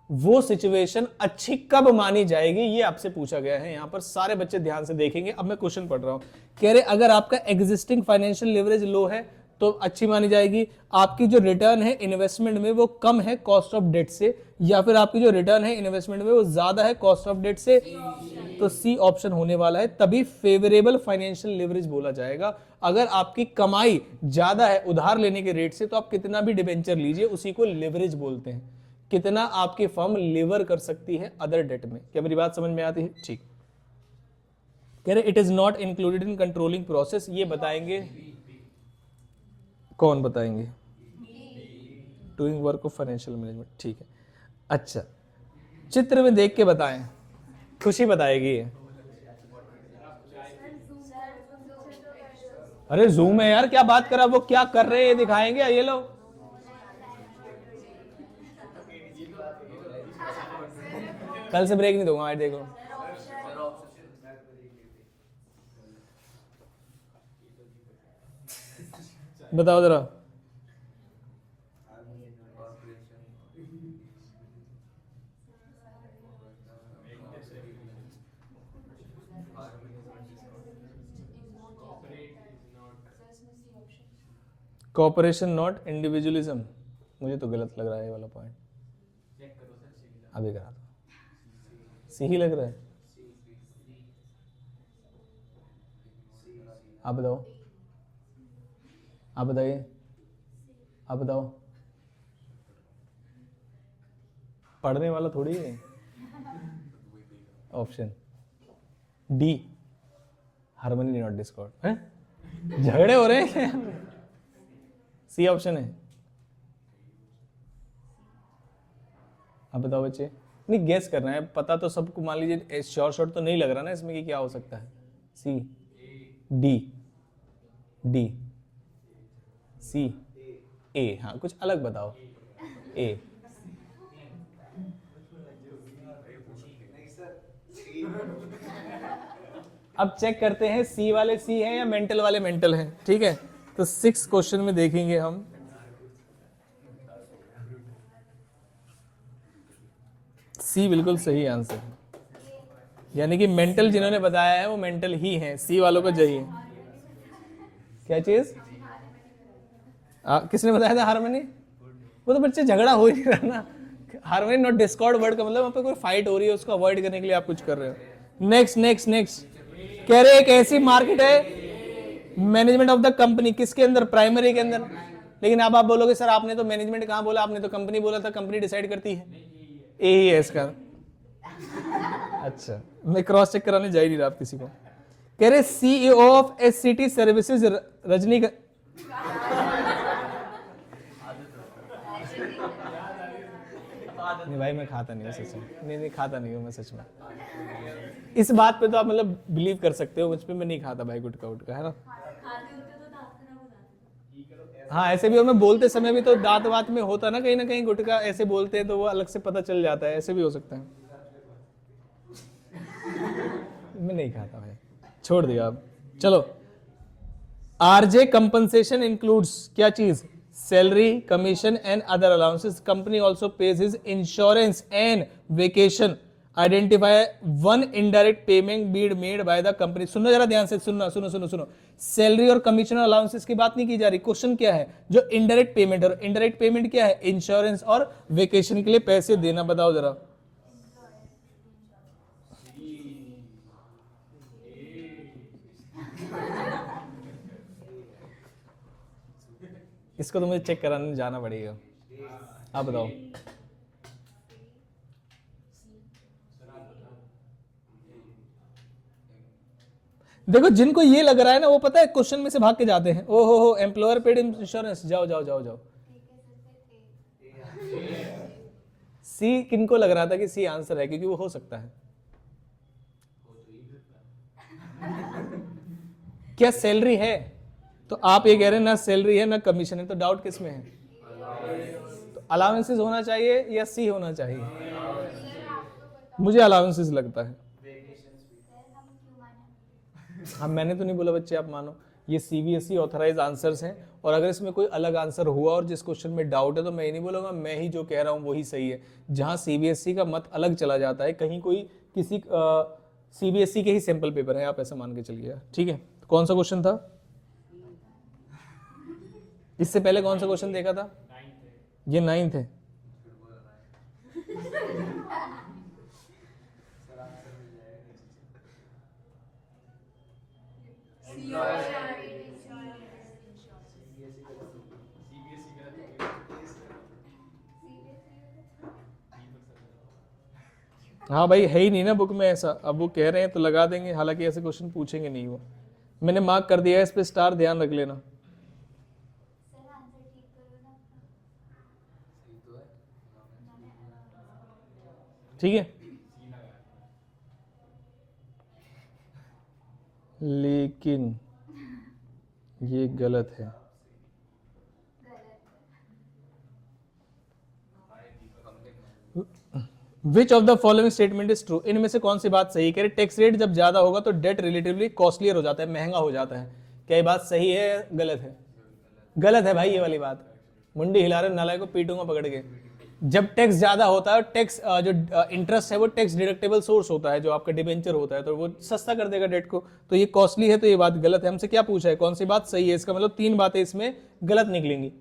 वो सिचुएशन अच्छी कब मानी जाएगी, ये आपसे पूछा गया है। यहां पर सारे बच्चे ध्यान से देखेंगे। अब मैं क्वेश्चन पढ़ रहा हूं, कह रहे अगर आपका एग्जिस्टिंग फाइनेंशियल लिवरेज लो है तो अच्छी मानी जाएगी। आपकी जो रिटर्न है इन्वेस्टमेंट में वो कम है कॉस्ट ऑफ डेट से, या फिर आपकी जो रिटर्न है इन्वेस्टमेंट में वो ज्यादा है कॉस्ट ऑफ डेट से, तो सी ऑप्शन होने वाला है। तभी फेवरेबल फाइनेंशियल लिवरेज बोला जाएगा। अगर आपकी कमाई ज्यादा है उधार लेने के रेट से, तो आप कितना भी डिबेंचर लीजिए उसी को लिवरेज बोलते हैं। कितना आपकी फर्म लीवर कर सकती है अदर डेट में। क्या मेरी बात समझ में आती है? ठीक। कह रहे it is not included in controlling process, ये बताएंगे कौन बताएंगे? Doing work of financial management, ठीक है। अच्छा, चित्र में देख के बताएं, खुशी बताएगी। अरे जूम है यार, क्या बात करा, वो क्या कर रहे हैं दिखाएंगे, ये लो। कल से ब्रेक नहीं दूंगा, आज देखो। बताओ जरा। कॉपरेशन नॉट इंडिविजुअलिज्म, मुझे तो गलत लग रहा है ये वाला पॉइंट। अभी करा दो, सी ही लग रहा है। आप बताओ, आप बताइए, आप बताओ। पढ़ने वाला थोड़ी है। Option D, harmony not Discord है, झगड़े हो रहे हैं। सी ऑप्शन है। आप बताओ बच्चे, नहीं गेस करना है, पता तो सबको, मान लीजिए श्योर शॉट तो नहीं लग रहा ना इसमें कि क्या हो सकता है। सी, डी, डी, सी, ए, हाँ कुछ अलग बताओ। ए, अब चेक करते हैं सी वाले सी हैं या मेंटल वाले मेंटल हैं, ठीक है। तो 6 क्वेश्चन में देखेंगे हम। सी बिल्कुल सही आंसर है, यानी कि मेंटल जिन्होंने बताया है वो मेंटल ही हैं, सी वालों को चाहिए। क्या चीज? किसने बताया था? हार्मनी। वो तो बच्चे झगड़ा हो ही नहीं रहा ना। हार्मनी नॉट डिस्कॉर्ड वर्ड का मतलब वहां पे कोई फाइट हो रही है, उसको अवॉइड करने के लिए आप कुछ कर रहे हो। नेक्स्ट नेक्स्ट नेक्स्ट कह रहे एक ऐसी मार्केट है मैनेजमेंट ऑफ द कंपनी, किसके अंदर? प्राइमरी के अंदर। लेकिन अब आप बोलोगे सर आपने तो मैनेजमेंट कहां बोला, आपने तो कंपनी बोला था, कंपनी डिसाइड करती है। ए ही है इसका। अच्छा, मैं क्रॉस चेक कराने जा ही नहीं रहा आप किसी को। कह रहे सीईओ ऑफ एससीटी सर्विसेज रजनी का नहीं भाई मैं खाता नहीं हूँ सच में, नहीं खाता नहीं हूँ मैं सच में। इस बात पे तो आप मतलब बिलीव कर सकते हो मुझ पे, मैं नहीं खाता भाई गुटखा उटका, है ना। हाँ ऐसे भी, और मैं बोलते समय भी तो दांत वात में होता ना कहीं गुटखा, ऐसे बोलते हैं तो वो अलग से पता चल जाता है, ऐसे भी हो सकता है। मैं नहीं खाता भाई, छोड़ दिया अब। चलो, आरजे कंपनसेशन इंक्लूड्स क्या चीज? Salary, commission and other allowances. Company also page his insurance and vacation. Identify one indirect payment Beed made by the company. सुनो जरा ध्यान से, सुनना, सुनो सुनो सुनो। सैलरी और कमीशन अलाउंसेस की बात नहीं की जा रही। क्वेश्चन क्या है? जो इनडायरेक्ट पेमेंट, और इनडायरेक्ट पेमेंट क्या है? इंश्योरेंस और वेकेशन के लिए पैसे देना। बताओ जरा। इसको तो मुझे चेक कराने जाना पड़ेगा। आप बताओ। देखो जिनको ये लग रहा है ना, वो पता है क्वेश्चन में से भाग के जाते हैं। ओहो हो, एम्प्लॉयर पेड इंश्योरेंस। जाओ जाओ जाओ जाओ। सी किनको लग रहा था कि सी आंसर है? क्योंकि वो हो सकता है। क्या सैलरी है? तो आप ये कह रहे हैं ना सैलरी है ना कमीशन है, तो डाउट किस में है? तो अलाउंसेस होना चाहिए या सी होना चाहिए? मुझे अलाउंसेस लगता है। हाँ मैंने तो नहीं बोला बच्चे आप मानो, ये सीबीएसई ऑथराइज आंसर्स हैं, और अगर इसमें कोई अलग आंसर हुआ और जिस क्वेश्चन में डाउट है तो मैं ये नहीं बोलूंगा मैं ही जो कह रहा हूँ वही सही है। जहां सीबीएसई का मत अलग चला जाता है, कहीं कोई किसी सीबीएसई के ही सैंपल पेपर है, आप ऐसा मान के चलिए, ठीक है। तो कौन सा क्वेश्चन था? इससे पहले कौन सा क्वेश्चन देखा था? ये 9th है। हाँ भाई है ही नहीं ना बुक में ऐसा, अब वो कह रहे हैं तो लगा देंगे, हालांकि ऐसे क्वेश्चन पूछेंगे नहीं वो। मैंने मार्क कर दिया है, इस पे स्टार ध्यान रख लेना। ठीक है, लेकिन ये गलत है। विच of the following statement is true? इनमें से कौन सी बात सही? कह रहे टैक्स रेट जब ज्यादा होगा तो डेट रिलेटिवली कॉस्टलियर हो जाता है, महंगा हो जाता है। क्या ये बात सही है गलत है? गलत है भाई, ये वाली बात। मुंडी हिला रहे नालायक को पीटूंगा पकड़ के। जब टैक्स ज्यादा होता है, टैक्स जो इंटरेस्ट है वो टैक्स डिडक्टेबल सोर्स होता है, जो आपका डिबेंचर होता है, तो वो सस्ता कर देगा डेट को, तो ये कॉस्टली है, तो ये बात गलत है। हमसे क्या पूछा है, कौन सी बात सही है? इसका मतलब 3 बातें इसमें गलत निकलेंगी।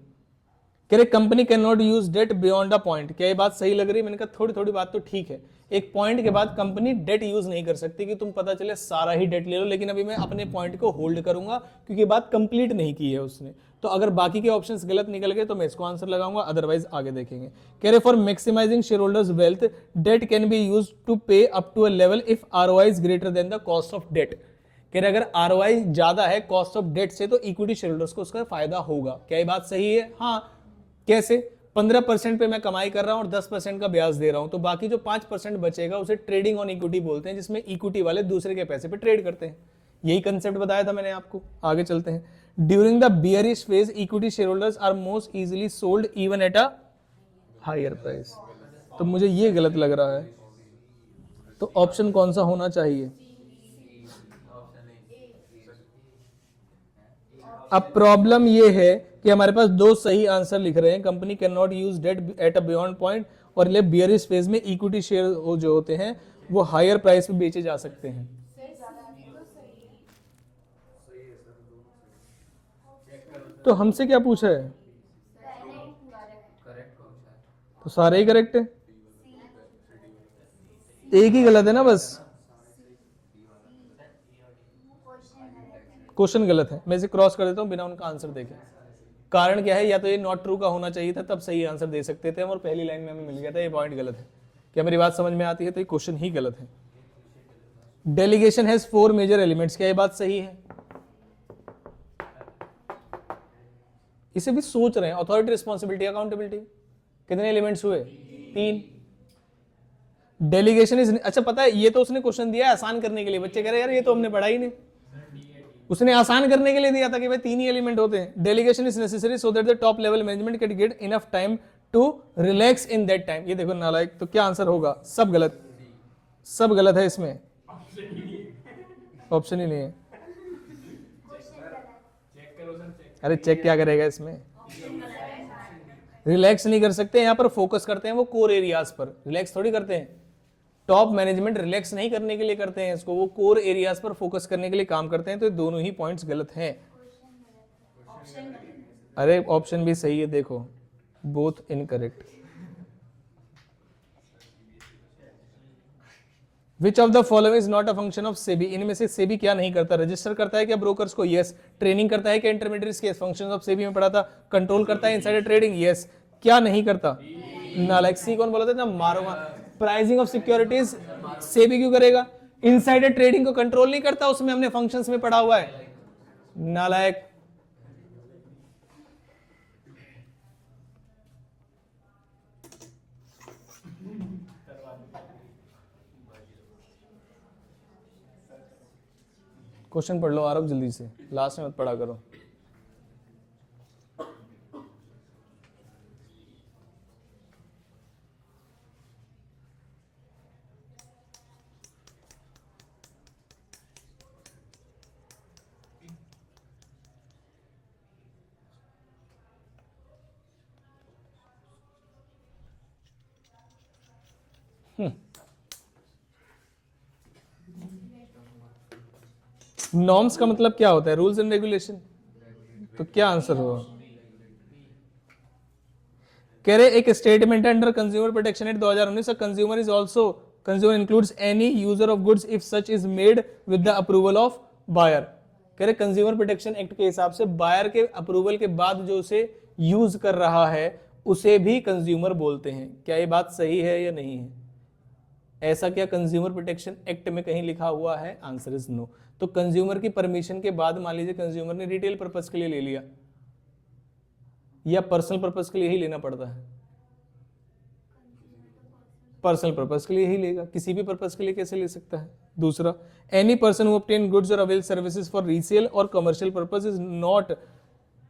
कह रहे company can not use debt beyond a point. क्या ये बात सही लग रही है? मैंने कहा थोड़ी थोड़ी बात तो ठीक है, एक पॉइंट के बाद कंपनी डेट यूज नहीं कर सकती कि तुम पता चले सारा ही डेट ले लो, लेकिन अभी मैं अपने पॉइंट को होल्ड करूंगा क्योंकि बात कंप्लीट नहीं की है उसने। तो अगर बाकी के ऑप्शंस गलत निकल गए तो मैं इसको आंसर लगाऊंगा, अदरवाइज आगे देखेंगे। कह रहे for maximising shareholders wealth debt can be use to pay up to a level if ROI is greater than the cost of debt. कह रहे अगर आरओआई ज्यादा है कॉस्ट ऑफ डेट से तो इक्विटी शेयर होल्डर्स को उसका फायदा होगा। क्या ये बात सही है? हाँ। कैसे? 15% पे मैं कमाई कर रहा हूं और 10% का ब्याज दे रहा हूं, तो बाकी जो 5% बचेगा उसे ट्रेडिंग ऑन इक्विटी बोलते हैं, जिसमें इक्विटी वाले दूसरे के पैसे पे ट्रेड करते हैं। यही कंसेप्ट बताया था मैंने आपको। आगे चलते हैं। During the bearish phase equity share holders are most easily sold even at a higher price. तो मुझे ये गलत लग रहा है, तो ऑप्शन कौन सा होना चाहिए? अब प्रॉब्लम ये है कि हमारे पास दो सही आंसर लिख रहे हैं, company can not use debt at a beyond point, और ले बियरिश फेज में इक्विटी शेयर जो होते हैं वो हायर प्राइस पे बेचे जा सकते हैं। तो हमसे क्या पूछा है? तो सारे ही करेक्ट है, एक ही गलत है ना बस, क्वेश्चन गलत है। मैं इसे क्रॉस कर देता हूं बिना उनका आंसर देखे। कारण क्या है? या तो ये नॉट ट्रू का होना चाहिए था, तब सही आंसर दे सकते थे हम, और पहली लाइन में हमें मिल गया था। ये पॉइंट गलत है। क्या मेरी बात समझ में आती है? तो ये क्वेश्चन ही गलत है। डेलीगेशन हैज 4 मेजर एलिमेंट्स, क्या ये बात सही है? इसे भी सोच रहे हैं। अथॉरिटी, रिस्पॉन्सिबिलिटी, अकाउंटेबिलिटी, कितने एलिमेंट्स हुए? 3। डेलीगेशन इज, अच्छा पता है ये तो उसने क्वेश्चन दिया है आसान करने के लिए। बच्चे कह रहे हैं यार ये तो हमने पढ़ा ही नहीं। उसने आसान करने के लिए दिया था कि भाई 3 ही एलिमेंट होते हैं। Delegation is necessary so that the top level management can get enough time to relax in that time. ये देखो नालायक, तो क्या आंसर होगा? सब गलत, सब गलत है इसमें, ऑप्शन ही नहीं है। अरे चेक क्या करेगा इसमें? रिलैक्स नहीं कर सकते, यहां पर फोकस करते हैं वो कोर एरियाज पर, रिलैक्स थोड़ी करते हैं। टॉप मैनेजमेंट रिलैक्स नहीं करने के लिए करते हैं इसको, वो कोर एरियाज पर फोकस करने के लिए काम करते हैं। तो दोनों ही पॉइंट्स गलत हैं। अरे ऑप्शन भी सही है, देखो, both incorrect. Which of the following is not a function of SEBI? इनमें से सेबी क्या नहीं करता? रजिस्टर करता है क्या ब्रोकर्स को? यस। ट्रेनिंग करता है क्या इंटरमीडिएट्स के? फंक्शन ऑफ सेबी में पढ़ा था। कंट्रोल करता है इनसाइडर ट्रेडिंग? यस। क्या नहीं करता? नालायक, सी कौन बोला था ना, मारूंगा। प्राइसिंग ऑफ सिक्योरिटीज सेबी क्यों करेगा? इनसाइडर ट्रेडिंग को कंट्रोल नहीं करता, उसमें हमने फंक्शंस में पढ़ा हुआ है। नालायक। क्वेश्चन पढ़ लो आरव जल्दी से, लास्ट में मत पढ़ा करो। नॉर्म्स का मतलब क्या होता है? Rules and regulation. तो क्या आंसर होगा? कह रहे एक statement under consumer protection act 2019, consumer is also, consumer includes any user of goods if such is made with the approval of buyer. कह रहे कंज्यूमर प्रोटेक्शन एक्ट के हिसाब से बायर के अप्रूवल के बाद जो उसे यूज कर रहा है उसे भी कंज्यूमर बोलते हैं। क्या ये बात सही है या नहीं है? ऐसा क्या कंज्यूमर प्रोटेक्शन एक्ट में कहीं लिखा हुआ है? Answer is no. तो कंज्यूमर की परमिशन के बाद मान लीजिए कंज्यूमर ने रिटेल पर्पस के लिए ले लिया या पर्सनल पर्पस के लिए ही लेना पड़ता है? पर्सनल पर्पस के लिए ही लेगा, किसी भी पर्पस के लिए कैसे ले सकता है? दूसरा, any person who obtain goods or avail services for resale or commercial purpose is not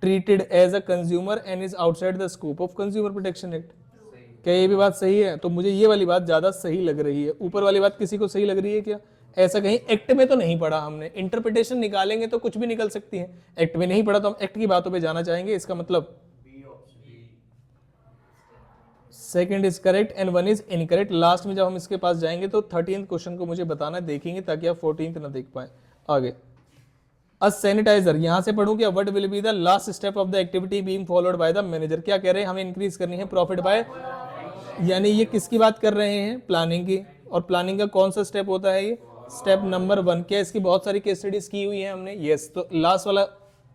treated as a consumer and is outside the scope of consumer protection act. क्या ये भी बात सही है? तो मुझे ये वाली बात ज्यादा सही लग रही है। ऊपर वाली बात किसी को सही लग रही है क्या? ऐसा कहीं एक्ट में तो नहीं पढ़ा हमने। इंटरप्रिटेशन निकालेंगे तो कुछ भी निकल सकती है, एक्ट में नहीं पढ़ा तो हम एक्ट की बातों पे जाना चाहेंगे। इसका मतलब second is correct and 1 is incorrect. Last में जब हम इसके पास जाएंगे तो 13th क्वेश्चन को मुझे बताना देखेंगे ताकि आप 14th ना देख पाए। आगे, अ सैनिटाइजर, यहां से पढ़ूं क्या? What will be the last step of the activity being followed by the manager? क्या कह रहे हैं? हमें इंक्रीज करनी है प्रॉफिट बाय, यानी ये किसकी बात कर रहे हैं? प्लानिंग की। और प्लानिंग का कौन सा स्टेप होता है? ये स्टेप नंबर 1। क्या इसकी बहुत सारी केस स्टडीज की हुई है हमने? यस। तो लास्ट वाला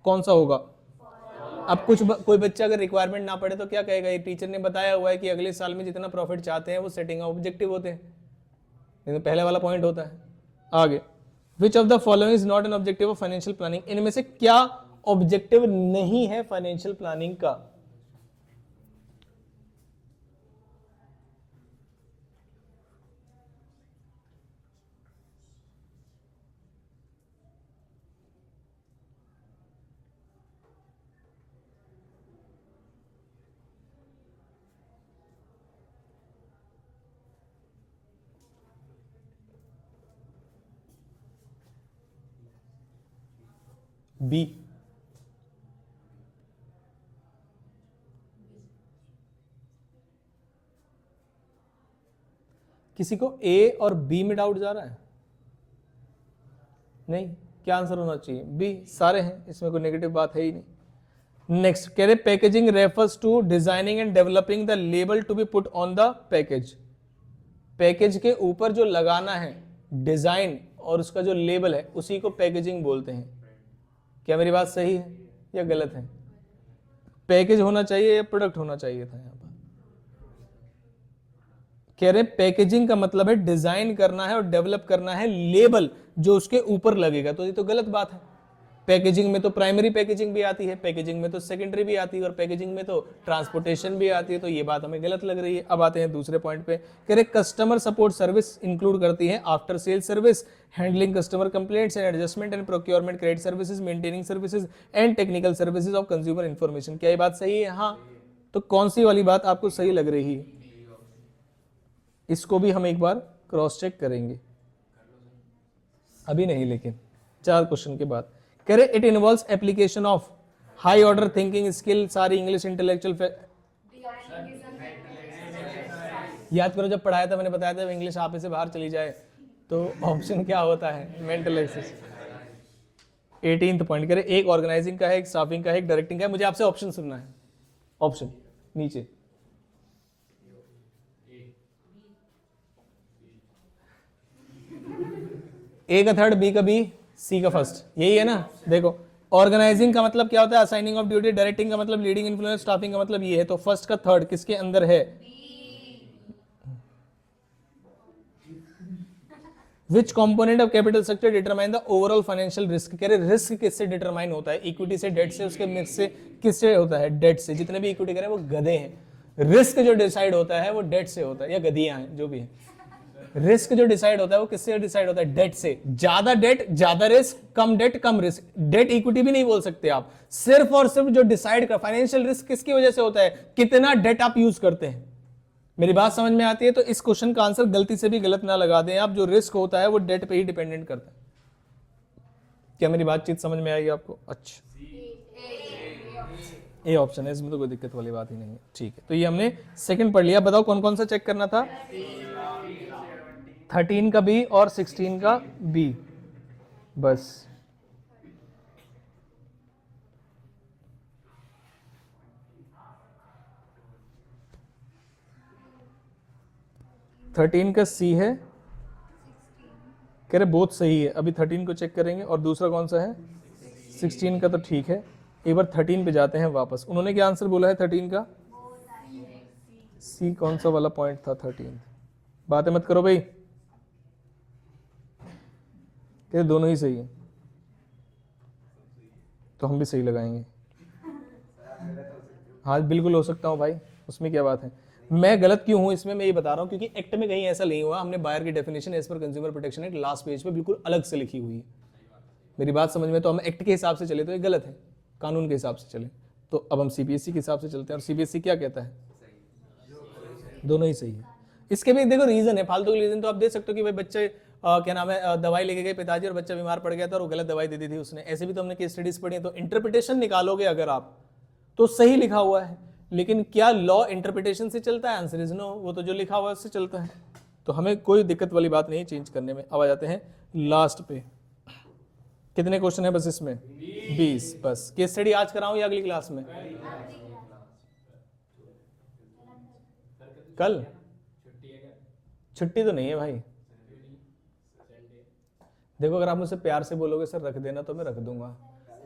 कौन सा होगा? अब कोई बच्चा अगर रिक्वायरमेंट ना पढ़े तो क्या कहेगा? ये टीचर ने बताया हुआ है कि अगले साल में जितना प्रॉफिट चाहते हैं वो सेटिंग ऑब्जेक्टिव होते हैं, तो पहले वाला पॉइंट होता है। आगे, विच of the following is not an objective of financial planning? इनमें से क्या ऑब्जेक्टिव नहीं है फाइनेंशियल प्लानिंग का? बी। किसी को ए और बी में डाउट जा रहा है? नहीं, क्या आंसर होना चाहिए? बी। सारे हैं, इसमें कोई नेगेटिव बात है ही नहीं। नेक्स्ट कह रहे packaging refers to designing and developing the label to be put on the package. Package के ऊपर जो लगाना है डिजाइन और उसका जो लेबल है उसी को पैकेजिंग बोलते हैं। क्या मेरी बात सही है या गलत है? पैकेज होना चाहिए या प्रोडक्ट होना चाहिए था यहां पर? कह रहे पैकेजिंग का मतलब है डिजाइन करना है और डेवलप करना है लेबल जो उसके ऊपर लगेगा, तो ये तो गलत बात है। पैकेजिंग में तो प्राइमरी पैकेजिंग भी आती है, पैकेजिंग में तो सेकेंडरी भी आती है और पैकेजिंग में तो ट्रांसपोर्टेशन भी आती है, तो ये बात हमें गलत लग रही है। अब आते हैं दूसरे पॉइंट पे। कह रहे कस्टमर सपोर्ट सर्विस इंक्लूड करती है after sale service, handling customer complaints and adjustment and procurement, credit services, maintaining services and technical services of consumer information. क्या ये बात सही है? हाँ। तो कौन सी वाली बात आपको सही लग रही है? इसको भी हम एक बार क्रॉस चेक करेंगे, अभी नहीं लेकिन 4 क्वेश्चन के बाद। कह रहे it involves application of high order thinking skill, सारी इंग्लिश इंटेलेक्चुअल। याद करो जब पढ़ाया था मैंने बताया था इंग्लिश आप से बाहर चली जाए तो ऑप्शन क्या होता है? Mental access. 18th पॉइंट कह रहे एक ऑर्गेनाइजिंग का है, एक स्टाफिंग का है, एक डायरेक्टिंग का है। मुझे आपसे ऑप्शन सुनना है। ऑप्शन नीचे। ए का थर्ड, बी का बी, सी का फर्स्ट, यही है ना? देखो ऑर्गेनाइजिंग का मतलब क्या होता है? Assigning of duty. डायरेक्टिंग का मतलब लीडिंग इन्फ्लुएंस। स्टाफिंग का मतलब ये है। तो फर्स्ट का थर्ड किसके अंदर है? विच component of capital structure determine the overall financial risk. कह रहे रिस्क किससे डिटरमाइन होता है? इक्विटी से, डेट से, उसके मिक्स से, किससे होता है? डेट से। जितने भी इक्विटी करें वो गधे हैं। रिस्क जो डिसाइड होता है वो डेट से होता है, या गधियां हैं जो भी है। रिस्क जो डिसाइड होता है वो किससे डिसाइड होता है? डेट से। ज्यादा डेट ज्यादा रिस्क, कम डेट कम रिस्क। डेट इक्विटी भी नहीं बोल सकते आप। सिर्फ और सिर्फ जो डिसाइड कर फाइनेंशियल रिस्क किसकी वजह से होता है? कितना डेट आप यूज करते हैं। मेरी बात समझ में आती है? तो इस क्वेश्चन का आंसर गलती से भी गलत ना लगा दें आप। जो रिस्क होता है वो डेट पे ही डिपेंडेंट करता है। क्या मेरी बातचीत समझ में आएगी आपको? अच्छा, ए ऑप्शन है, इसमें तो कोई दिक्कत वाली बात ही नहीं है। ठीक है, तो ये हमने सेकंड पढ़ लिया। बताओ कौन कौन सा चेक करना था? 13 का बी और 16 का बी, बस। थर्टीन का सी है, कह रहे बहुत सही है। अभी 13 को चेक करेंगे। और दूसरा कौन सा है? 16 का तो ठीक है। एक बार 13 पे जाते हैं वापस। उन्होंने क्या आंसर बोला है 13 का? सी कौन सा वाला पॉइंट था? 13। बातें मत करो भाई, कहते दोनों ही सही है, तो हम भी सही लगाएंगे। हाँ बिल्कुल हो सकता हूँ भाई, उसमें क्या बात है। मैं गलत क्यों हूं इसमें मैं ये बता रहा हूं, क्योंकि एक्ट में कहीं ऐसा नहीं हुआ। हमने बायर की definition as per consumer protection act last page पे बिल्कुल अलग से लिखी हुई है। मेरी बात समझ में? तो हम एक्ट के हिसाब से चले तो ये गलत है, कानून के हिसाब से चले। तो अब हम सीबीएसई के हिसाब से चलते हैं। और सीबीएसई क्या कहता है? दोनों ही सही है। इसके भी देखो रीजन है, फालतू के रीजन तो आप दे सकते हो कि भाई बच्चे क्या नाम है दवाई लेके गए पिताजी और बच्चा बीमार पड़ गया था और वो गलत दवाई दे दी थी उसने। ऐसे भी तो हमने केस स्टडीज पढ़ी है। तो इंटरप्रिटेशन निकालोगे अगर आप तो सही लिखा हुआ है, लेकिन क्या लॉ इंटरप्रिटेशन से चलता है? आंसर इज नो, वो तो जो लिखा हुआ है उससे चलता है। तो हमें कोई दिक्कत वाली बात नहीं चेंज करने में। अब आ जाते हैं लास्ट पे। कितने क्वेश्चन है बस इसमें? 20 बस। केस स्टडी आज कराऊं या अगली क्लास में? कल छुट्टी तो नहीं है भाई। देखो अगर आप मुझसे प्यार से बोलोगे सर रख देना तो मैं रख दूंगा,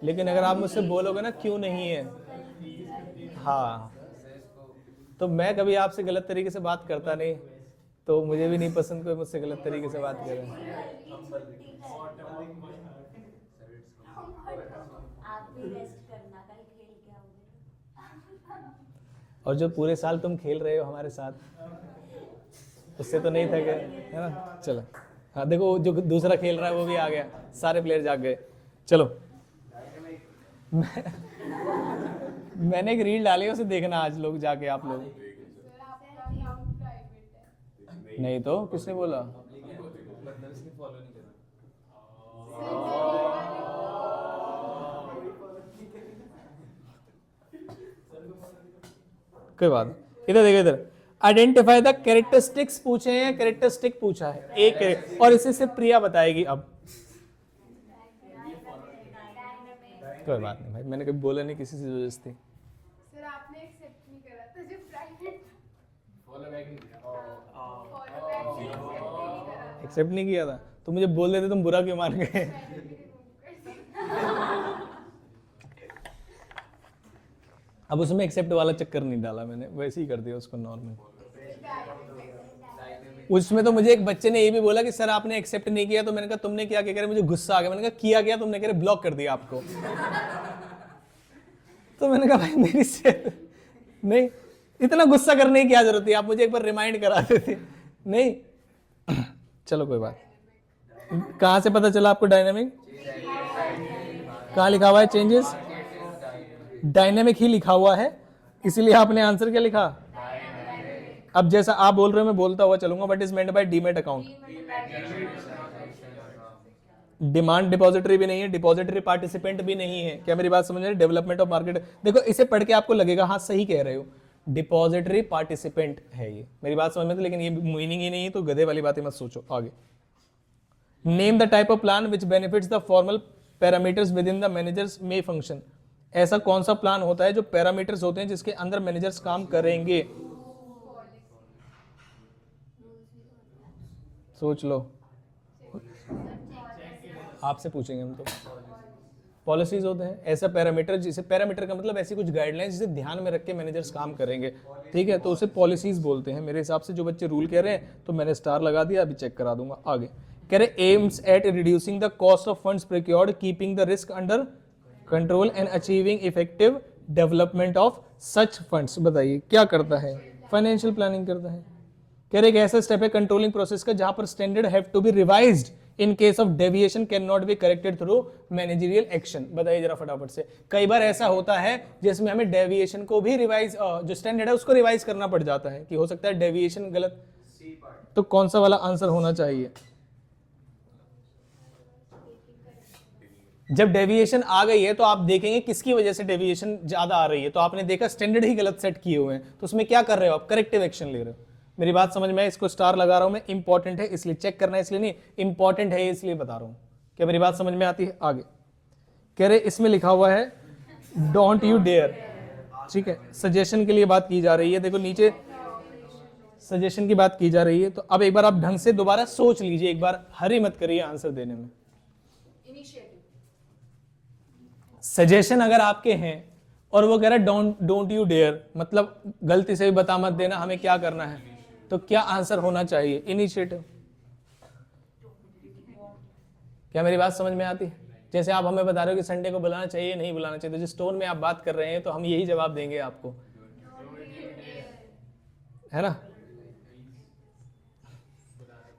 लेकिन अगर आप मुझसे बोलोगे ना क्यों नहीं है, हाँ, तो मैं कभी आपसे गलत तरीके से बात करता नहीं, तो मुझे भी नहीं पसंद कोई मुझसे गलत तरीके से बात करे। और जो पूरे साल तुम खेल रहे हो हमारे साथ उससे तो नहीं थके, है ना? चलो हाँ देखो जो दूसरा खेल रहा है वो भी आ गया, सारे प्लेयर जाग गए। चलो मैंने एक रील डाली है, उसे देखना आज लोग जाके, आप लोग। नहीं तो किसने बोला? कोई बात नहीं, इधर देखो इधर, आइडेंटिफाई द कैरेक्टरिस्टिक्स पूछे हैं, कैरेक्टरिस्टिक पूछा है एक, और इसे सिर्फ प्रिया बताएगी अब। कोई बात नहीं भाई, मैंने कभी बोला नहीं किसी से जबरदस्ती। सर आपने एक्सेप्ट नहीं करा था जो प्राइवेट फॉलो बैक नहीं किया, एक्सेप्ट नहीं किया था तो मुझे बोल देते, तुम बुरा क्यों मान गए? अब उसमें एक्सेप्ट वाला चक्कर नहीं डाला मैंने, वैसे ही कर दिया उसको नॉर्मल। उसमें तो मुझे एक बच्चे ने ये भी बोला कि सर आपने एक्सेप्ट नहीं किया, तो मैंने कहा तुमने क्या किया? मुझे गुस्सा आ गया, मैंने कहा किया क्या तुमने? कह रहे ब्लॉक कर दिया आपको। तो मैंने कहा भाई मेरी से नहीं, इतना गुस्सा करने की क्या जरूरत है, आप मुझे एक बार रिमाइंड करा देते। नहीं चलो कोई बात। कहां से पता चला आपको डायनेमिक? कहां लिखा हुआ है चेंजेस? डायनेमिक ही लिखा हुआ है, इसलिए आपने आंसर क्या लिखा? अब जैसा आप बोल रहे हो मैं बोलता हुआ चलूंगा। What is meant by demat account? Demand depository भी नहीं है, डिपॉजिटरी पार्टिसिपेंट भी नहीं है। क्या मेरी बात समझ रहे? डेवलपमेंट ऑफ मार्केट, देखो इसे पढ़ के आपको लगेगा हाँ सही कह रहे हो, डिपॉजिटरी पार्टिसिपेंट है ये, मेरी बात समझ में, लेकिन ये मीनिंग ही नहीं है, तो गधे वाली बातें मत सोचो। आगे, name the type of plan which benefits the formal parameters with in the managers may function. ऐसा कौन सा प्लान होता है जो पैरामीटर्स होते हैं जिसके अंदर मैनेजर्स काम करेंगे? सोच लो, आपसे पूछेंगे हम तो। पॉलिसीज होते हैं, ऐसा पैरामीटर, जिसे पैरामीटर का मतलब ऐसी कुछ गाइडलाइंस जिसे ध्यान में रख के मैनेजर्स काम करेंगे, ठीक है, तो उसे पॉलिसीज बोलते हैं मेरे हिसाब से। जो बच्चे रूल कह रहे हैं तो मैंने स्टार लगा दिया, अभी चेक करा दूंगा। आगे कह रहे aims at reducing the cost of funds procured, keeping the risk under control and achieving effective development of such funds. बताइए क्या करता है? फाइनेंशियल प्लानिंग करता है। कह रहे एक ऐसा स्टेप है कंट्रोलिंग प्रोसेस का जहां पर standard have to be revised in case of deviation can not be corrected through managerial action. बताइए जरा फटाफट से। कई बार ऐसा होता है जिसमें हमें डेविएशन को भी रिवाइज, जो स्टैंडर्ड है उसको रिवाइज करना पड़ जाता है कि हो सकता है डेविएशन गलत, तो कौन सा वाला आंसर होना चाहिए? जब डेविएशन आ गई है तो आप देखेंगे किसकी वजह से डेविएशन ज्यादा आ रही है, तो आपने देखा स्टैंडर्ड ही गलत सेट किए हुए हैं, तो उसमें क्या कर रहे हो आप? करेक्टिव एक्शन ले रहे हो। मेरी बात समझ में? इसको स्टार लगा रहा हूं मैं, इंपॉर्टेंट है इसलिए, चेक करना है इसलिए नहीं, इंपॉर्टेंट है इसलिए बता रहा हूं। क्या मेरी बात समझ में आती है? आगे कह रहे इसमें लिखा हुआ है डोंट यू डेयर, ठीक है, सजेशन के लिए बात की जा रही है। देखो नीचे सजेशन की बात की जा रही है, तो अब एक बार आप ढंग से दोबारा सोच लीजिए, एक बार हरी मत करिए आंसर देने में। सजेशन अगर आपके हैं और वो कह रहा है डोंट यू डेयर, मतलब गलती से भी बता मत देना हमें क्या करना है, तो क्या आंसर होना चाहिए? इनिशिएटिव। क्या मेरी बात समझ में आती है? जैसे आप हमें बता रहे हो कि संडे को बुलाना चाहिए नहीं बुलाना चाहिए, तो जिस टोन में आप बात कर रहे हैं तो हम यही जवाब देंगे आपको, है ना?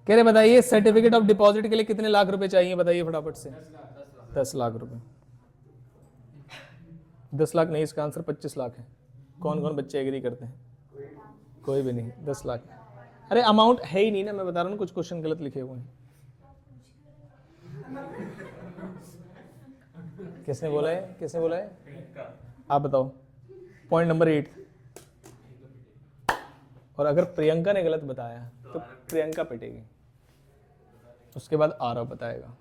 कह रहे बताइए सर्टिफिकेट ऑफ डिपॉजिट के लिए कितने लाख रुपए चाहिए? बताइए फटाफट से। 10 लाख रुपए। 10 लाख नहीं, इसका आंसर 25 लाख है। कौन कौन बच्चे एग्री करते हैं? कोई भी नहीं। 10 लाख। अरे अमाउंट है ही नहीं ना, मैं बता रहा हूँ कुछ क्वेश्चन गलत लिखे हुए हैं। किसने बोला है? किसने बोला है? आप बताओ। Point number 8। और अगर प्रियंका ने गलत बताया तो प्रियंका पिटेगी, उसके बाद आरव बताएगा।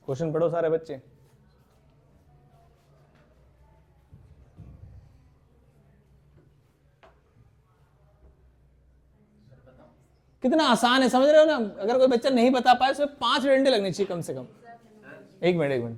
क्वेश्चन पढ़ो सारे बच्चे। कितना आसान है, समझ रहे हो ना? अगर कोई बच्चा नहीं बता पाए उसमें 5 डंडे लगने चाहिए कम से कम। एक मिनट।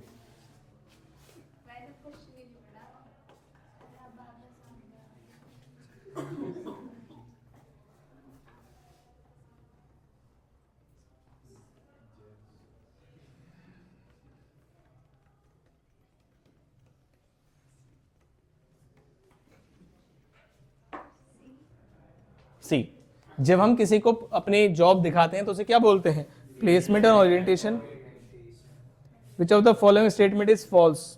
सी, जब हम किसी को अपनी जॉब दिखाते हैं तो उसे क्या बोलते हैं? Placement and orientation. Which of the following statement is false?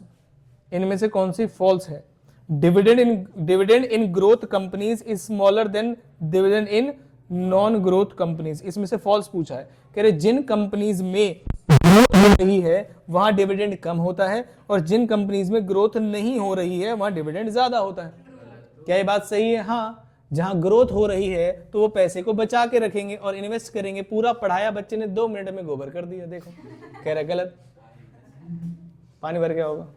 इनमें से कौन सी फॉल्स है? Dividend in growth companies is smaller than dividend in non growth companies. इसमें से फॉल्स पूछा है। कह रहे जिन कंपनीज में ग्रोथ रही है वहां डिविडेंड कम होता है, और जिन कंपनीज में ग्रोथ नहीं हो रही है वहां डिविडेंड ज्यादा होता है। क्या ये बात सही है? हाँ, जहां ग्रोथ हो रही है तो वो पैसे को बचा के रखेंगे और इन्वेस्ट करेंगे। पूरा पढ़ाया बच्चे ने 2 मिनट में गोबर कर दिया। देखो कह रहा है गलत, पानी भर गया होगा।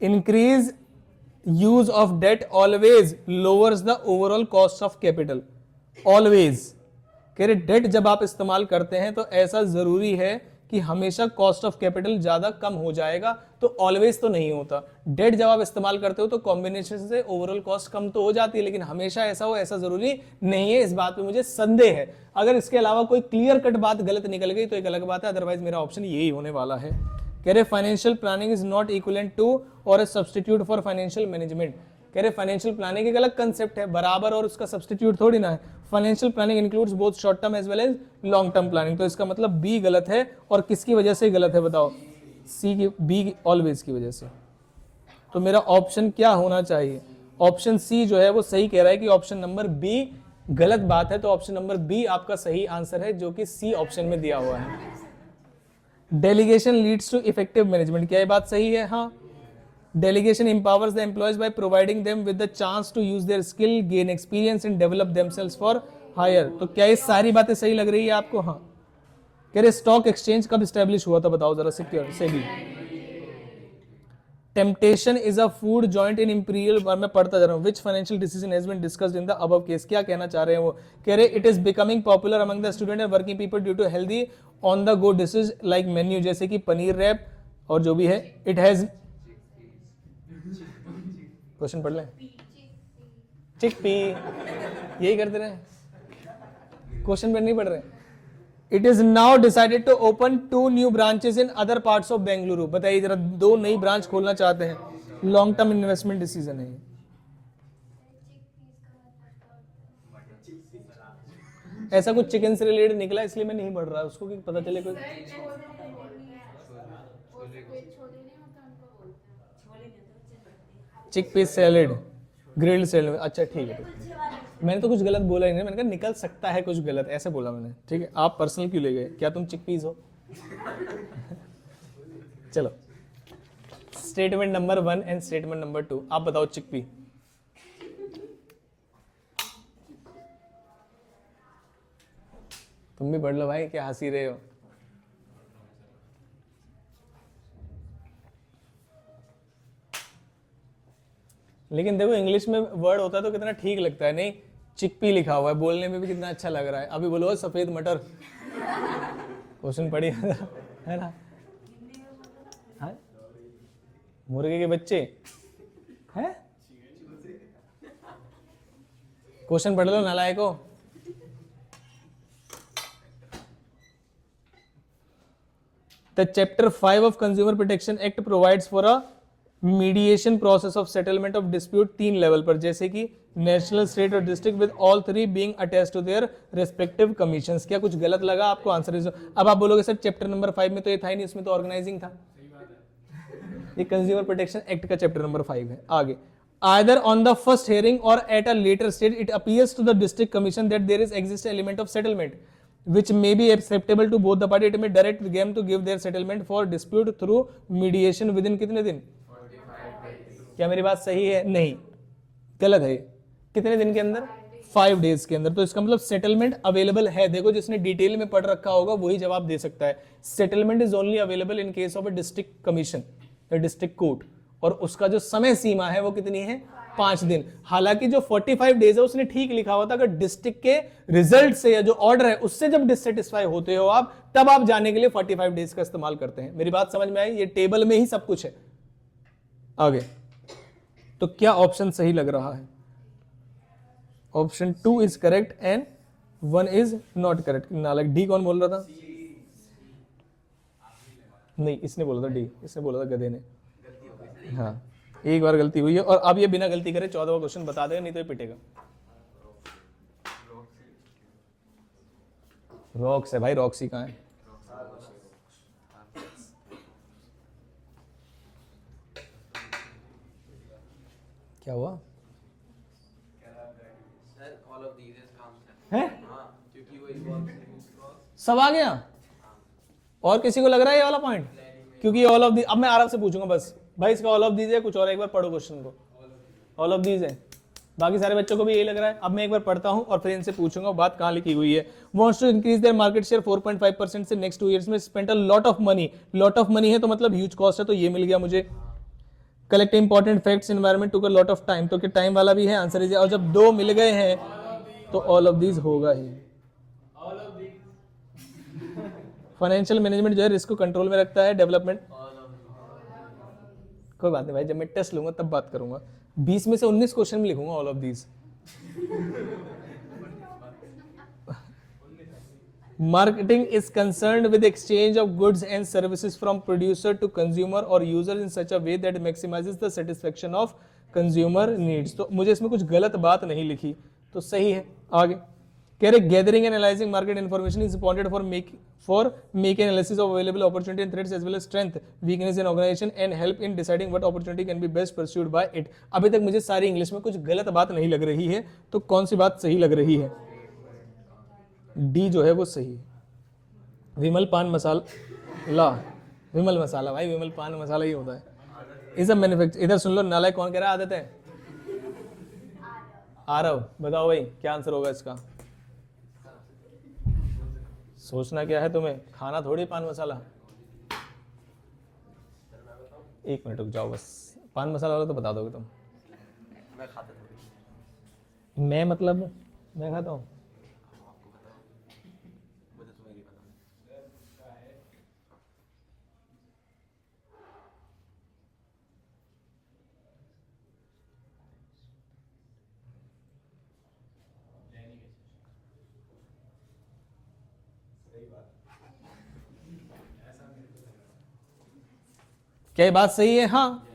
Increase use of debt always lowers the overall cost of capital. Always कह रहे डेट जब आप इस्तेमाल करते हैं तो ऐसा जरूरी है कि हमेशा कॉस्ट ऑफ कैपिटल ज्यादा कम हो जाएगा, तो ऑलवेज तो नहीं होता। डेट जब आप इस्तेमाल करते हो तो कॉम्बिनेशन से ओवरऑल कॉस्ट कम तो हो जाती है, लेकिन हमेशा ऐसा हो ऐसा जरूरी नहीं है। इस बात पे मुझे संदेह है। अगर इसके अलावा कोई क्लियर कट बात गलत निकल गई तो एक अलग बात है, अदरवाइज मेरा ऑप्शन यही होने वाला है। कह रहे financial planning is not equivalent to or a substitute for financial management. कह रहे फाइनेंशियल प्लानिंग एक अलग कंसेप्ट है, बराबर और उसका सब्स्टिट्यूट थोड़ी ना है। Financial planning includes both short term as well as long term planning. तो इसका मतलब बी गलत है, और किसकी वजह से गलत है बताओ? सी की, बी ऑलवेज की वजह से। तो मेरा ऑप्शन क्या होना चाहिए? ऑप्शन सी जो है वो सही कह रहा है कि ऑप्शन नंबर बी गलत बात है, तो ऑप्शन नंबर बी आपका सही आंसर है, जो कि सी ऑप्शन में दिया हुआ है। Delegation leads to effective management. क्या ये बात सही है? हाँ। Delegation empowers the employees by providing them with the chance to use their skill, gain experience and develop themselves for higher। तो क्या ये सारी बातें सही लग रही है आपको? हाँ। कह रहे स्टॉक एक्सचेंज कब स्टैब्लिश हुआ था बताओ जरा, सिक्योर से भी। Temptation is a food joint in imperial, मैं पढ़ता जा रहा हूँ। Which financial decision has been discussed in the above case. क्या कहना चाह रहे हैं वो? कह रहे it is becoming popular among the student and working people due to healthy on the go dishes like menu, जैसे कि पनीर रैप और जो भी है। इट हैज, क्वेश्चन पढ़ लें। चिकपी, यही करते रहे, क्वेश्चन पर नहीं पढ़ रहे। It is now decided to open 2 new branches in other parts of Bengaluru. बताइए जरा, 2 नई ब्रांच खोलना चाहते हैं। लॉन्ग टर्म इन्वेस्टमेंट डिसीजन है। ऐसा कुछ चिकन से रिलेटेड निकला, इसलिए मैं नहीं पढ़ रहा उसको, कि पता चले कोई। चिकपी सैलेड, ग्रिल्ड सैलेड, अच्छा ठीक है। मैंने तो कुछ गलत बोला ही नहीं, मैंने कहा निकल सकता है कुछ गलत, ऐसे बोला मैंने। ठीक है, आप पर्सनल क्यों ले गए? क्या तुम चिकपीस हो? चलो, statement number 1 and statement number 2, आप बताओ चिकपी। तुम भी पढ़ लो भाई, क्या हंसी रहे हो? लेकिन देखो इंग्लिश में वर्ड होता है तो कितना ठीक लगता है, नहीं? चिकपी लिखा हुआ है, बोलने में भी कितना अच्छा लग रहा है। अभी बोलो सफेद मटर, क्वेश्चन पढ़ी है ना? हाँ? मुर्गे के बच्चे हैं? क्वेश्चन पढ़ लो नालायको। The Chapter 5 of Consumer Protection Act provides for a mediation process of settlement of dispute 3 level पर, जैसे कि नेशनल, स्टेट और district, with all 3 being attached to their respective commissions. क्या कुछ गलत लगा आपको? आंसर इज, अब आप बोलोगे सर चैप्टर नंबर 5 में तो ये था ही नहीं, इसमें तो ऑर्गेनाइजिंग था। ये कंज्यूमर प्रोटेक्शन एक्ट का चैप्टर नंबर 5 है। आगे, either on the first hearing or at a later stage it appears to the district commission that there is exist element of settlement which may be acceptable to both the party, it may direct them to give their settlement for dispute through mediation within कितने दिन? 45 क्या मेरी बात सही है? नहीं, गलत है। कितने दिन के अंदर? 5 डेज के अंदर। तो इसका मतलब सेटलमेंट अवेलेबल है। देखो जिसने डिटेल में पढ़ रखा होगा वही जवाब दे सकता है। Settlement is only available in case of A district commission या डिस्ट्रिक्ट कोर्ट, और उसका जो समय सीमा है वो कितनी है? 5 दिन। हालांकि जो 45 डेज है उसने ठीक लिखा हुआ था, अगर डिस्ट्रिक्ट के रिजल्ट से या जो ऑर्डर है उससे जब डिससेटिस्फाई होते हो आप, तब आप जाने के लिए 45 डेज का इस्तेमाल करते हैं। मेरी बात समझ में आई? ये टेबल में ही सब कुछ है। आगे, तो क्या ऑप्शन सही लग रहा है? Option 2 is correct and 1 is not correct. नालायक, डी कौन बोल रहा था? नहीं, इसने बोला था डी, इसने बोला था गधे ने। हाँ, एक बार गलती हुई है, और अब ये बिना गलती करे 14वां क्वेश्चन बता देगा, नहीं तो ये पिटेगा। रॉक्स है भाई, रॉक्सी कहाँ है? क्या हुआ? Sir all of these is concept है? हां, सब आ गया। और किसी को लग रहा है ये वाला पॉइंट? क्योंकि ऑल ऑफ दी, अब मैं आराम से पूछूंगा बस भाई इसका ऑल ऑफ दीज है, कुछ और एक बार पढ़ो क्वेश्चन को। ऑल ऑफ दीज है, बाकी सारे बच्चों को भी यही लग रहा है। अब मैं एक बार पढ़ता हूं और फिर इनसे पूछूंगा बात कहां लिखी हुई है। Wants to increase their market share 4.5% से नेक्स्ट 2 इयर्स में, spent a lot of money. Lot of money है तो मतलब ह्यूज कॉस्ट है, तो ये मिल गया मुझे। Collect important facts, environment took a lot of time, तो क्या टाइम वाला भी है, आंसर इज। और जब 2 मिल गए हैं तो ऑल ऑफ दीज होगा ही। फाइनेंशियल मैनेजमेंट जो है रिस्क को कंट्रोल में रखता है, डेवलपमेंट। कोई बात नहीं भाई, जब मैं टेस्ट लूंगा तब बात करूंगा। 20 में से 19 क्वेश्चन में लिखूंगा all of these. Marketing is concerned with exchange of goods and services from producer to consumer or user in such a way that maximizes the satisfaction of consumer needs। तो मुझे इसमें कुछ गलत बात नहीं लिखी तो सही है। आगे कह रहे gathering and analysing market information is important for make analysis of available opportunity and threats as well as strength weakness in organisation and help in deciding what opportunity can be best pursued by it. अभी तक मुझे सारी English में कुछ गलत बात नहीं लग रही है, तो कौन सी बात सही लग रही है? डी जो है वो सही है। विमल पान मसाला, विमल मसाला भाई, विमल पान मसाला ही होता है। इज अ मैन्युफैक्चर, इधर सुन लो नालायक कौन कह रहा है आदत है? आरव, बताओ भाई क्या आंसर होगा इसका? सोचना क्या है तुम्हें, खाना थोड़ी पान मसाला। 1 मिनट रुक जाओ बस, पान मसाला वाला तो बता दोगे तुम। मैं खाता हूँ, मैं मतलब मैं खाता हूँ। क्या ये बात सही है? हाँ,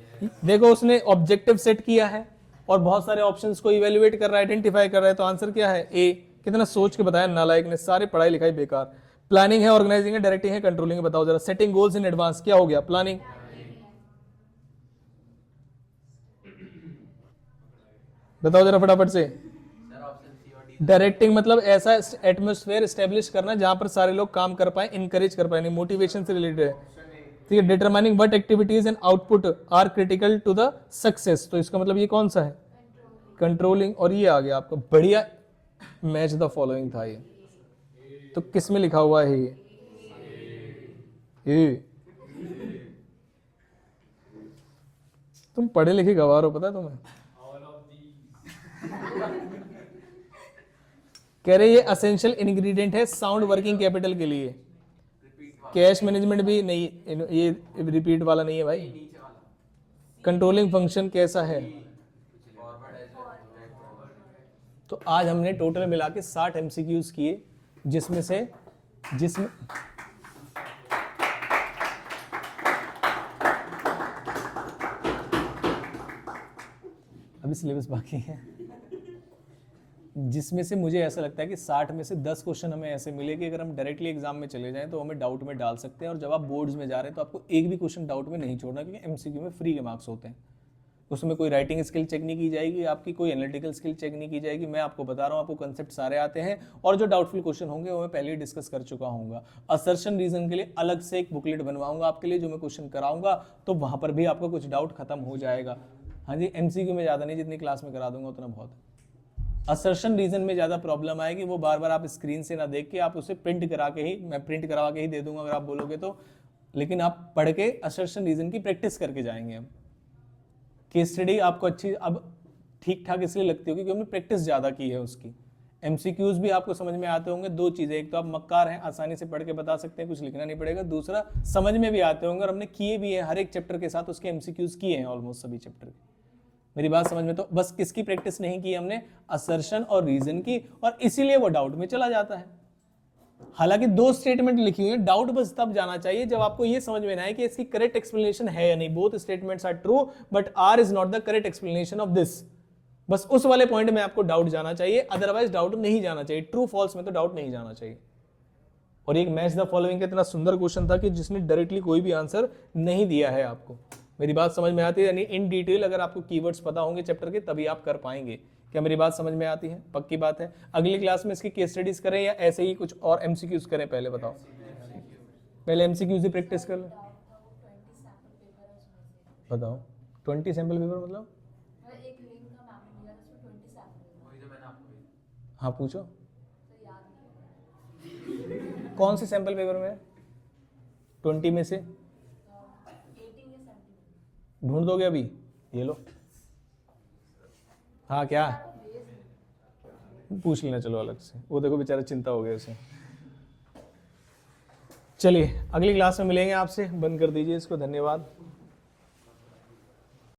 देखो उसने ऑब्जेक्टिव सेट किया है और बहुत सारे ऑप्शंस को इवेल्युएट कर रहा है, आइडेंटिफाई कर रहा है, तो आंसर क्या है? ए। कितना सोच के बताया नालायक ने, सारी पढ़ाई लिखाई बेकार। प्लानिंग है, ऑर्गेनाइजिंग है, डायरेक्टिंग है, कंट्रोलिंग है, बताओ जरा। सेटिंग गोल्स इन एडवांस, क्या हो गया? प्लानिंग। बताओ जरा फटाफट से। डायरेक्टिंग मतलब ऐसा एटमोस्फेयर एस्टेब्लिश करना जहां पर सारे लोग काम कर पाए, इनकरेज कर पाए, मोटिवेशन से रिलेटेड है। ठीक है, determining what activities and output are critical to the success, तो इसका मतलब ये कौन सा है? कंट्रोलिंग। और ये आ गया आपका बढ़िया, मैच द फॉलोइंग था ये, तो किस में लिखा हुआ है ये? तुम पढ़े लिखे गवार हो, पता है तुम्हें। कह रहे ये असेंशियल इंग्रेडिएंट है साउंड वर्किंग कैपिटल के लिए। कैश मैनेजमेंट भी नहीं, ये रिपीट वाला नहीं है भाई। कंट्रोलिंग फंक्शन कैसा है? तो आज हमने टोटल मिला के 60 एमसीक्यूज किए, जिसमें अभी सिलेबस बाकी है, जिसमें से मुझे ऐसा लगता है कि 60 में से 10 क्वेश्चन हमें ऐसे मिले कि अगर हम डायरेक्टली एग्जाम में चले जाएं तो हमें डाउट में डाल सकते हैं, और जब आप बोर्ड्स में जा रहे हैं तो आपको एक भी क्वेश्चन डाउट में नहीं छोड़ना, क्योंकि एमसीक्यू में फ्री के मार्क्स होते हैं। उसमें कोई राइटिंग स्किल चेक नहीं की जाएगी आपकी, कोई एनालिटिकल स्किल चेक नहीं की जाएगी। मैं आपको बता रहा हूँ, आपको कंसेप्ट सारे आते हैं, और जो डाउटफुल क्वेश्चन होंगे वो मैं पहले ही डिस्कस कर चुका हूँ। असर्शन रीजन के लिए अलग से एक बुकलेट बनवाऊंगा आपके लिए, जो मैं क्वेश्चन कराऊंगा, तो वहां पर भी आपका कुछ डाउट खत्म हो जाएगा। हाँ जी, एमसीक्यू में ज़्यादा नहीं, जितनी क्लास में करा दूंगा उतना बहुत है। असर्शन रीजन में ज़्यादा प्रॉब्लम आएगी, वो बार बार आप स्क्रीन से ना देख के आप उसे प्रिंट करा के ही, मैं प्रिंट करवा के ही दे दूंगा अगर आप बोलोगे तो, लेकिन आप पढ़ के असर्शन रीजन की प्रैक्टिस करके जाएंगे। हम केस स्टडी आपको अच्छी अब ठीक ठाक इसलिए लगती होगी क्योंकि हमने प्रैक्टिस ज़्यादा की है उसकी। एमसीक्यूज भी आपको समझ में आते होंगे। 2 चीज़ें, एक तो आप मक्कार हैं, आसानी से पढ़ के बता सकते हैं, कुछ लिखना नहीं पड़ेगा। दूसरा, समझ में भी आते होंगे और हमने किए भी हैं, हर एक चैप्टर के साथ उसके एमसीक्यूज किए हैं ऑलमोस्ट सभी चैप्टर के। मेरी बात समझ में? तो बस किसकी प्रैक्टिस नहीं की हमने? असर्शन और रीजन की, और इसीलिए वो डाउट में चला जाता है। हालांकि 2 स्टेटमेंट लिखी हुई है, डाउट बस तब जाना चाहिए जब आपको ये समझ में ना आए कि इसकी करेक्ट एक्सप्लेनेशन है या नहीं। Both statements are true but R is not the correct explanation of this. बस उस वाले पॉइंट में आपको डाउट जाना चाहिए, अदरवाइज डाउट नहीं जाना चाहिए। ट्रू फॉल्स में तो डाउट नहीं जाना चाहिए। और एक मैच द फॉलोइंग का इतना सुंदर क्वेश्चन था कि जिसने डायरेक्टली कोई भी आंसर नहीं दिया है आपको। मेरी बात समझ में आती है? यानी इन डिटेल अगर आपको कीवर्ड्स पता होंगे चैप्टर के, तभी आप कर पाएंगे क्या मेरी बात समझ में आती है? पक्की बात है। अगली क्लास में इसकी केस स्टडीज करें या ऐसे ही कुछ और एमसीक्यूज करें? पहले बताओ, पहले एमसीक्यूज ही प्रैक्टिस कर लो। बताओ 20 सैंपल पेपर मतलब? एक लिंक का मैम ने दिया था, उसमें 20 सैंपल। वही जो मैंने आपको भेजा। हाँ पूछो, तो याद नहीं। कौन से सैंपल पेपर में? 20 में से 18 या 17 ढूंढ दोगे अभी? ये लो। हाँ क्या पूछ लेना, चलो अलग से, वो देखो बेचारा चिंता हो गया उसे। चलिए अगली क्लास में मिलेंगे आपसे, बंद कर दीजिए इसको, धन्यवाद।